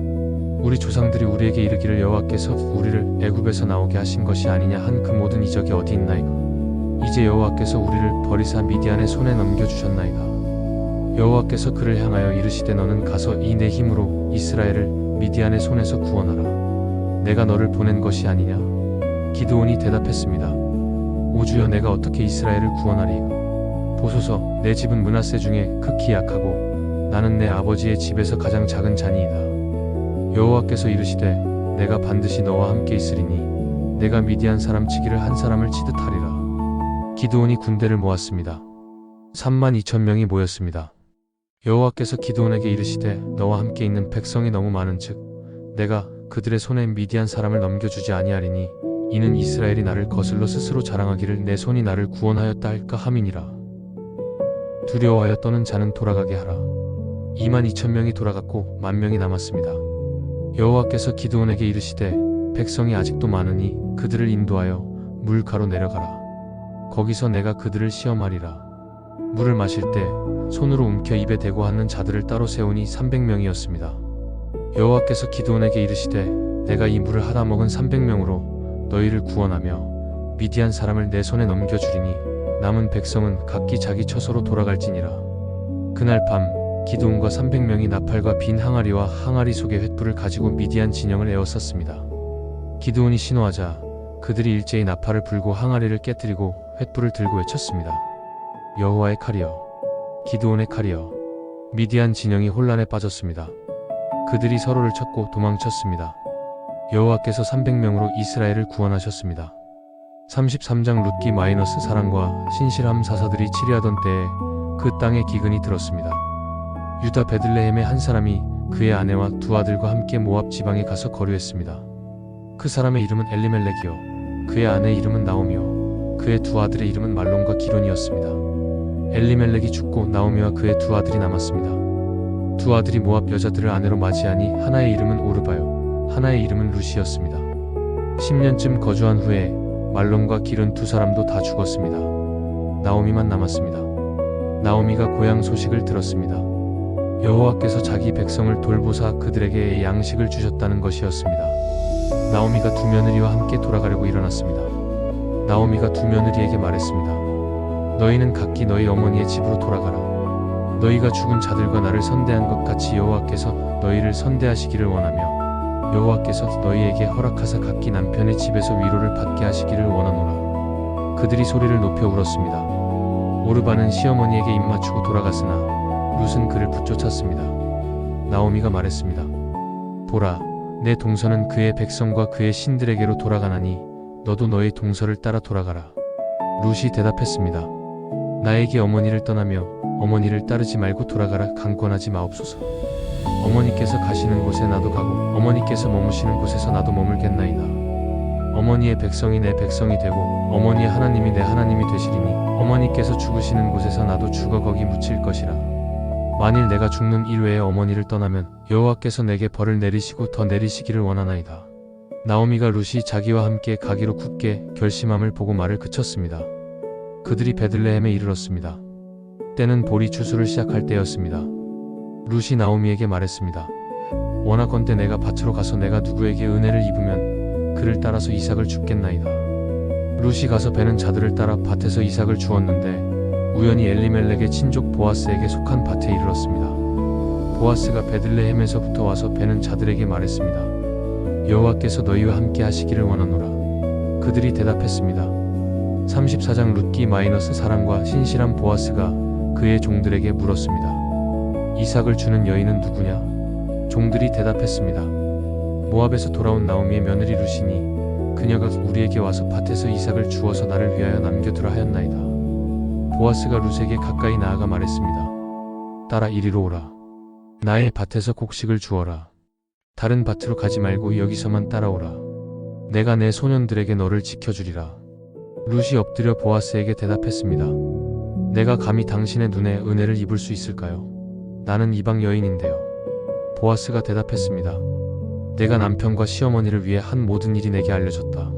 우리 조상들이 우리에게 이르기를 여호와께서 우리를 애굽에서 나오게 하신 것이 아니냐 한 그 모든 이적이 어디 있나이까? 이제 여호와께서 우리를 버리사 미디안의 손에 넘겨주셨나이다. 여호와께서 그를 향하여 이르시되 너는 가서 이 내 힘으로 이스라엘을 미디안의 손에서 구원하라. 내가 너를 보낸 것이 아니냐? 기드온이 대답했습니다. 오 주여, 내가 어떻게 이스라엘을 구원하리이까? 보소서, 내 집은 므낫세 중에 극히 약하고 나는 내 아버지의 집에서 가장 작은 자니이다. 여호와께서 이르시되 내가 반드시 너와 함께 있으리니 내가 미디안 사람 치기를 한 사람을 치듯 하리라. 기드온이 군대를 모았습니다. 32,000명이 모였습니다. 여호와께서 기드온에게 이르시되 너와 함께 있는 백성이 너무 많은즉 내가 그들의 손에 미디안 사람을 넘겨주지 아니하리니 이는 이스라엘이 나를 거슬러 스스로 자랑하기를 내 손이 나를 구원하였다 할까 함이니라. 두려워하여 떠는 자는 돌아가게 하라. 22,000명이 돌아갔고 10,000명이 남았습니다. 여호와께서 기드온에게 이르시되 백성이 아직도 많으니 그들을 인도하여 물가로 내려가라. 거기서 내가 그들을 시험하리라. 물을 마실 때 손으로 움켜 입에 대고 하는 자들을 따로 세우니 300명이었습니다. 여호와께서 기드온에게 이르시되 내가 이 물을 하다 먹은 300명으로 너희를 구원하며 미디안 사람을 내 손에 넘겨주리니 남은 백성은 각기 자기 처소로 돌아갈지니라. 그날 밤 기드온과 300명이 나팔과 빈 항아리와 항아리 속에 횃불을 가지고 미디안 진영을 에워쌌습니다. 기드온이 신호하자 그들이 일제히 나팔을 불고 항아리를 깨뜨리고 횃불을 들고 외쳤습니다. 여호와의 칼이여, 기드온의 칼이여. 미디안 진영이 혼란에 빠졌습니다. 그들이 서로를 쳤고 도망쳤습니다. 여호와께서 300명으로 이스라엘을 구원하셨습니다. 33장 룻기 마이너스 사랑과 신실함 사사들이 치리하던 때에 그 땅에 기근이 들었습니다. 유다 베들레헴의 한 사람이 그의 아내와 두 아들과 함께 모압 지방에 가서 거류했습니다. 그 사람의 이름은 엘리멜렉이요 그의 아내 이름은 나오미요 그의 두 아들의 이름은 말론과 기론이었습니다. 엘리멜렉이 죽고 나오미와 그의 두 아들이 남았습니다. 두 아들이 모압 여자들을 아내로 맞이하니 하나의 이름은 오르바요 하나의 이름은 루시였습니다. 10년쯤 거주한 후에 말론과 기론 두 사람도 다 죽었습니다. 나오미만 남았습니다. 나오미가 고향 소식을 들었습니다. 여호와께서 자기 백성을 돌보사 그들에게 양식을 주셨다는 것이었습니다. 나오미가 두 며느리와 함께 돌아가려고 일어났습니다. 나오미가 두 며느리에게 말했습니다. 너희는 각기 너희 어머니의 집으로 돌아가라. 너희가 죽은 자들과 나를 선대한 것 같이 여호와께서 너희를 선대하시기를 원하며 여호와께서 너희에게 허락하사 각기 남편의 집에서 위로를 받게 하시기를 원하노라. 그들이 소리를 높여 울었습니다. 오르바는 시어머니에게 입맞추고 돌아갔으나 룻은 그를 붙쫓았습니다. 나오미가 말했습니다. 보라, 내 동서는 그의 백성과 그의 신들에게로 돌아가나니 너도 너의 동서를 따라 돌아가라. 룻이 대답했습니다. 나에게 어머니를 떠나며 어머니를 따르지 말고 돌아가라. 강권하지 마옵소서. 어머니께서 가시는 곳에 나도 가고 어머니께서 머무시는 곳에서 나도 머물겠나이다. 어머니의 백성이 내 백성이 되고 어머니의 하나님이 내 하나님이 되시리니 어머니께서 죽으시는 곳에서 나도 죽어 거기 묻힐 것이라. 만일 내가 죽는 일 외에 어머니를 떠나면 여호와께서 내게 벌을 내리시고 더 내리시기를 원하나이다. 나오미가 룻이 자기와 함께 가기로 굳게 결심함을 보고 말을 그쳤습니다. 그들이 베들레헴에 이르렀습니다. 때는 보리 추수를 시작할 때였습니다. 룻이 나오미에게 말했습니다. 원하건대 내가 밭으로 가서 내가 누구에게 은혜를 입으면 그를 따라서 이삭을 줍겠나이다. 룻이 가서 베는 자들을 따라 밭에서 이삭을 주었는데 우연히 엘리멜렉의 친족 보아스에게 속한 밭에 이르렀습니다. 보아스가 베들레헴에서부터 와서 베는 자들에게 말했습니다. 여호와께서 너희와 함께 하시기를 원하노라. 그들이 대답했습니다. 34장 룻기 마이너스 사랑과 신실한 보아스가 그의 종들에게 물었습니다. 이삭을 주는 여인은 누구냐? 종들이 대답했습니다. 모압에서 돌아온 나오미의 며느리 룻이니 그녀가 우리에게 와서 밭에서 이삭을 주어서 나를 위하여 남겨두라 하였나이다. 보아스가 룻에게 가까이 나아가 말했습니다. 따라 이리로 오라. 나의 밭에서 곡식을 주어라. 다른 밭으로 가지 말고 여기서만 따라오라. 내가 내 소년들에게 너를 지켜주리라. 룻이 엎드려 보아스에게 대답했습니다. 내가 감히 당신의 눈에 은혜를 입을 수 있을까요? 나는 이방 여인인데요. 보아스가 대답했습니다. 내가 남편과 시어머니를 위해 한 모든 일이 내게 알려졌다.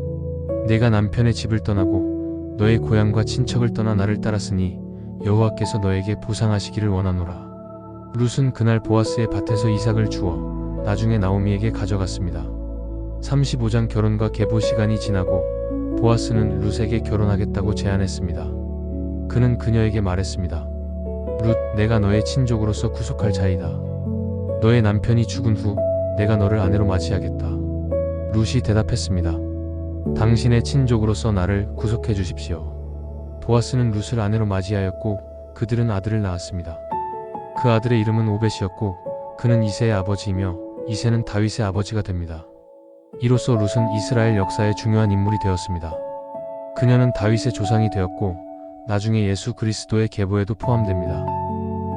내가 남편의 집을 떠나고 너의 고향과 친척을 떠나 나를 따랐으니 여호와께서 너에게 보상하시기를 원하노라. 룻은 그날 보아스의 밭에서 이삭을 주어 나중에 나오미에게 가져갔습니다. 35장 결혼과 계보 시간이 지나고 보아스는 룻에게 결혼하겠다고 제안했습니다. 그는 그녀에게 말했습니다. 룻, 내가 너의 친족으로서 구속할 자이다. 너의 남편이 죽은 후 내가 너를 아내로 맞이하겠다. 룻이 대답했습니다. 당신의 친족으로서 나를 구속해 주십시오. 보아스는 룻을 아내로 맞이하였고 그들은 아들을 낳았습니다. 그 아들의 이름은 오벳이었고 그는 이새의 아버지이며 이새는 다윗의 아버지가 됩니다. 이로써 룻은 이스라엘 역사의 중요한 인물이 되었습니다. 그녀는 다윗의 조상이 되었고 나중에 예수 그리스도의 계보에도 포함됩니다.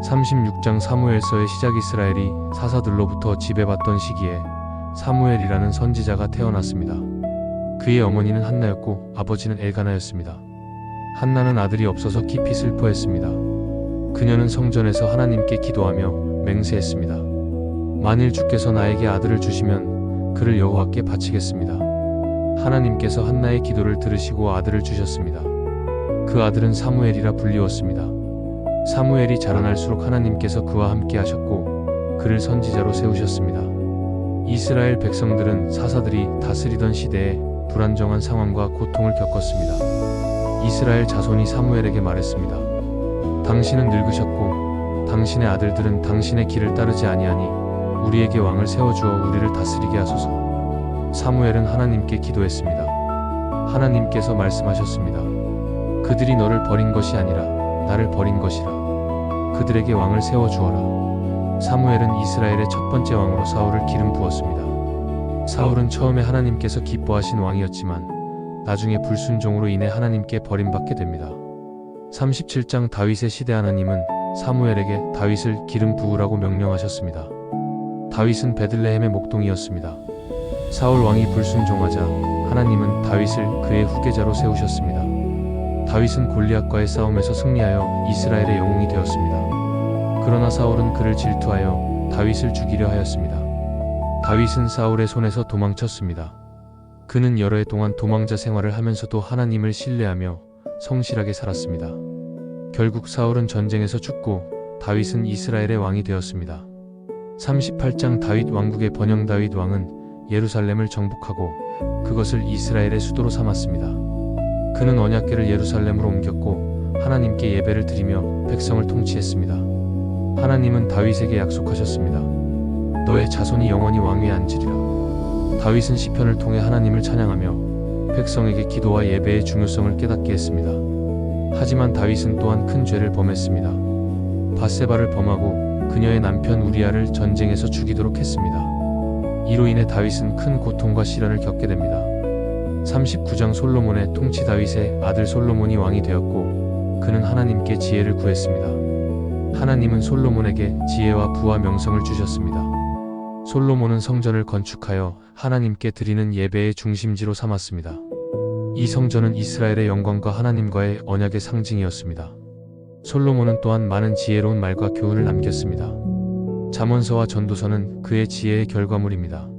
36장 사무엘서의 시작. 이스라엘이 사사들로부터 지배받던 시기에 사무엘이라는 선지자가 태어났습니다. 그의 어머니는 한나였고 아버지는 엘가나였습니다. 한나는 아들이 없어서 깊이 슬퍼했습니다. 그녀는 성전에서 하나님께 기도하며 맹세했습니다. 만일 주께서 나에게 아들을 주시면 그를 여호와께 바치겠습니다. 하나님께서 한나의 기도를 들으시고 아들을 주셨습니다. 그 아들은 사무엘이라 불리웠습니다. 사무엘이 자라날수록 하나님께서 그와 함께 하셨고 그를 선지자로 세우셨습니다. 이스라엘 백성들은 사사들이 다스리던 시대에 불안정한 상황과 고통을 겪었습니다. 이스라엘 자손이 사무엘에게 말했습니다. 당신은 늙으셨고 당신의 아들들은 당신의 길을 따르지 아니하니 우리에게 왕을 세워주어 우리를 다스리게 하소서. 사무엘은 하나님께 기도했습니다. 하나님께서 말씀하셨습니다. 그들이 너를 버린 것이 아니라 나를 버린 것이라. 그들에게 왕을 세워주어라. 사무엘은 이스라엘의 첫 번째 왕으로 사울을 기름 부었습니다. 사울은 처음에 하나님께서 기뻐하신 왕이었지만 나중에 불순종으로 인해 하나님께 버림받게 됩니다. 37장 다윗의 시대. 하나님은 사무엘에게 다윗을 기름 부으라고 명령하셨습니다. 다윗은 베들레헴의 목동이었습니다. 사울 왕이 불순종하자 하나님은 다윗을 그의 후계자로 세우셨습니다. 다윗은 골리앗과의 싸움에서 승리하여 이스라엘의 영웅이 되었습니다. 그러나 사울은 그를 질투하여 다윗을 죽이려 하였습니다. 다윗은 사울의 손에서 도망쳤습니다. 그는 여러 해 동안 도망자 생활을 하면서도 하나님을 신뢰하며 성실하게 살았습니다. 결국 사울은 전쟁에서 죽고 다윗은 이스라엘의 왕이 되었습니다. 38장 다윗 왕국의 번영. 다윗 왕은 예루살렘을 정복하고 그것을 이스라엘의 수도로 삼았습니다. 그는 언약궤를 예루살렘으로 옮겼고 하나님께 예배를 드리며 백성을 통치했습니다. 하나님은 다윗에게 약속하셨습니다. 너의 자손이 영원히 왕위에 앉으리라. 다윗은 시편을 통해 하나님을 찬양하며 백성에게 기도와 예배의 중요성을 깨닫게 했습니다. 하지만 다윗은 또한 큰 죄를 범했습니다. 밧세바를 범하고 그녀의 남편 우리아를 전쟁에서 죽이도록 했습니다. 이로 인해 다윗은 큰 고통과 시련을 겪게 됩니다. 39장 솔로몬의 통치. 다윗의 아들 솔로몬이 왕이 되었고 그는 하나님께 지혜를 구했습니다. 하나님은 솔로몬에게 지혜와 부와 명성을 주셨습니다. 솔로몬은 성전을 건축하여 하나님께 드리는 예배의 중심지로 삼았습니다. 이 성전은 이스라엘의 영광과 하나님과의 언약의 상징이었습니다. 솔로몬은 또한 많은 지혜로운 말과 교훈을 남겼습니다. 잠언서와 전도서는 그의 지혜의 결과물입니다.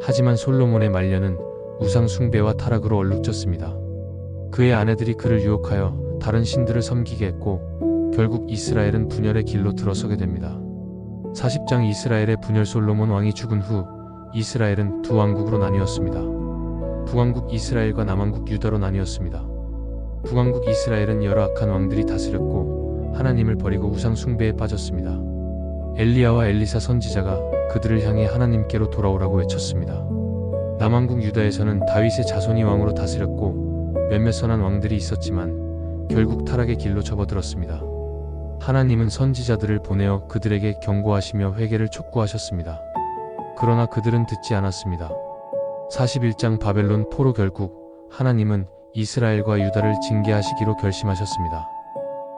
하지만 솔로몬의 말년은 우상 숭배와 타락으로 얼룩졌습니다. 그의 아내들이 그를 유혹하여 다른 신들을 섬기게 했고 결국 이스라엘은 분열의 길로 들어서게 됩니다. 40장 이스라엘의 분열. 솔로몬 왕이 죽은 후 이스라엘은 두 왕국으로 나뉘었습니다. 북왕국 이스라엘과 남왕국 유다로 나뉘었습니다. 북왕국 이스라엘은 여러 악한 왕들이 다스렸고 하나님을 버리고 우상 숭배에 빠졌습니다. 엘리야와 엘리사 선지자가 그들을 향해 하나님께로 돌아오라고 외쳤습니다. 남왕국 유다에서는 다윗의 자손이 왕으로 다스렸고 몇몇 선한 왕들이 있었지만 결국 타락의 길로 접어들었습니다. 하나님은 선지자들을 보내어 그들에게 경고하시며 회개를 촉구하셨습니다. 그러나 그들은 듣지 않았습니다. 41장 바벨론 포로. 결국 하나님은 이스라엘과 유다를 징계하시기로 결심하셨습니다.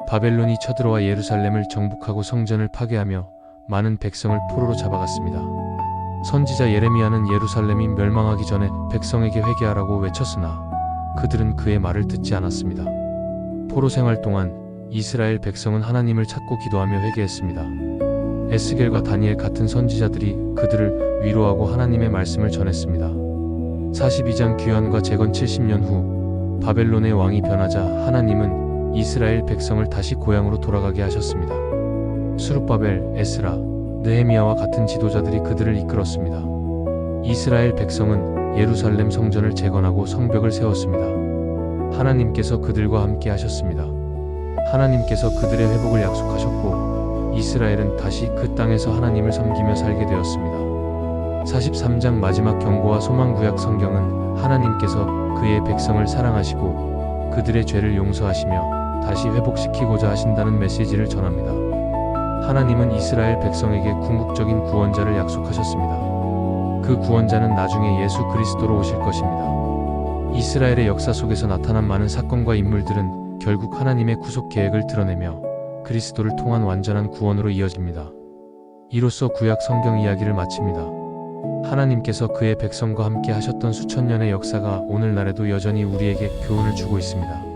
바벨론이 쳐들어와 예루살렘을 정복하고 성전을 파괴하며 많은 백성을 포로로 잡아갔습니다. 선지자 예레미야는 예루살렘이 멸망하기 전에 백성에게 회개하라고 외쳤으나 그들은 그의 말을 듣지 않았습니다. 포로 생활 동안 이스라엘 백성은 하나님을 찾고 기도하며 회개했습니다. 에스겔과 다니엘 같은 선지자들이 그들을 위로하고 하나님의 말씀을 전했습니다. 42장 귀환과 재건 70년 후 바벨론의 왕이 변하자 하나님은 이스라엘 백성을 다시 고향으로 돌아가게 하셨습니다. 스룹바벨, 에스라, 느헤미야와 같은 지도자들이 그들을 이끌었습니다. 이스라엘 백성은 예루살렘 성전을 재건하고 성벽을 세웠습니다. 하나님께서 그들과 함께 하셨습니다. 하나님께서 그들의 회복을 약속하셨고 이스라엘은 다시 그 땅에서 하나님을 섬기며 살게 되었습니다. 43장 마지막 경고와 소망. 구약 성경은 하나님께서 그의 백성을 사랑하시고 그들의 죄를 용서하시며 다시 회복시키고자 하신다는 메시지를 전합니다. 하나님은 이스라엘 백성에게 궁극적인 구원자를 약속하셨습니다. 그 구원자는 나중에 예수 그리스도로 오실 것입니다. 이스라엘의 역사 속에서 나타난 많은 사건과 인물들은 결국 하나님의 구속 계획을 드러내며 그리스도를 통한 완전한 구원으로 이어집니다. 이로써 구약 성경 이야기를 마칩니다. 하나님께서 그의 백성과 함께 하셨던 수천 년의 역사가 오늘날에도 여전히 우리에게 교훈을 주고 있습니다.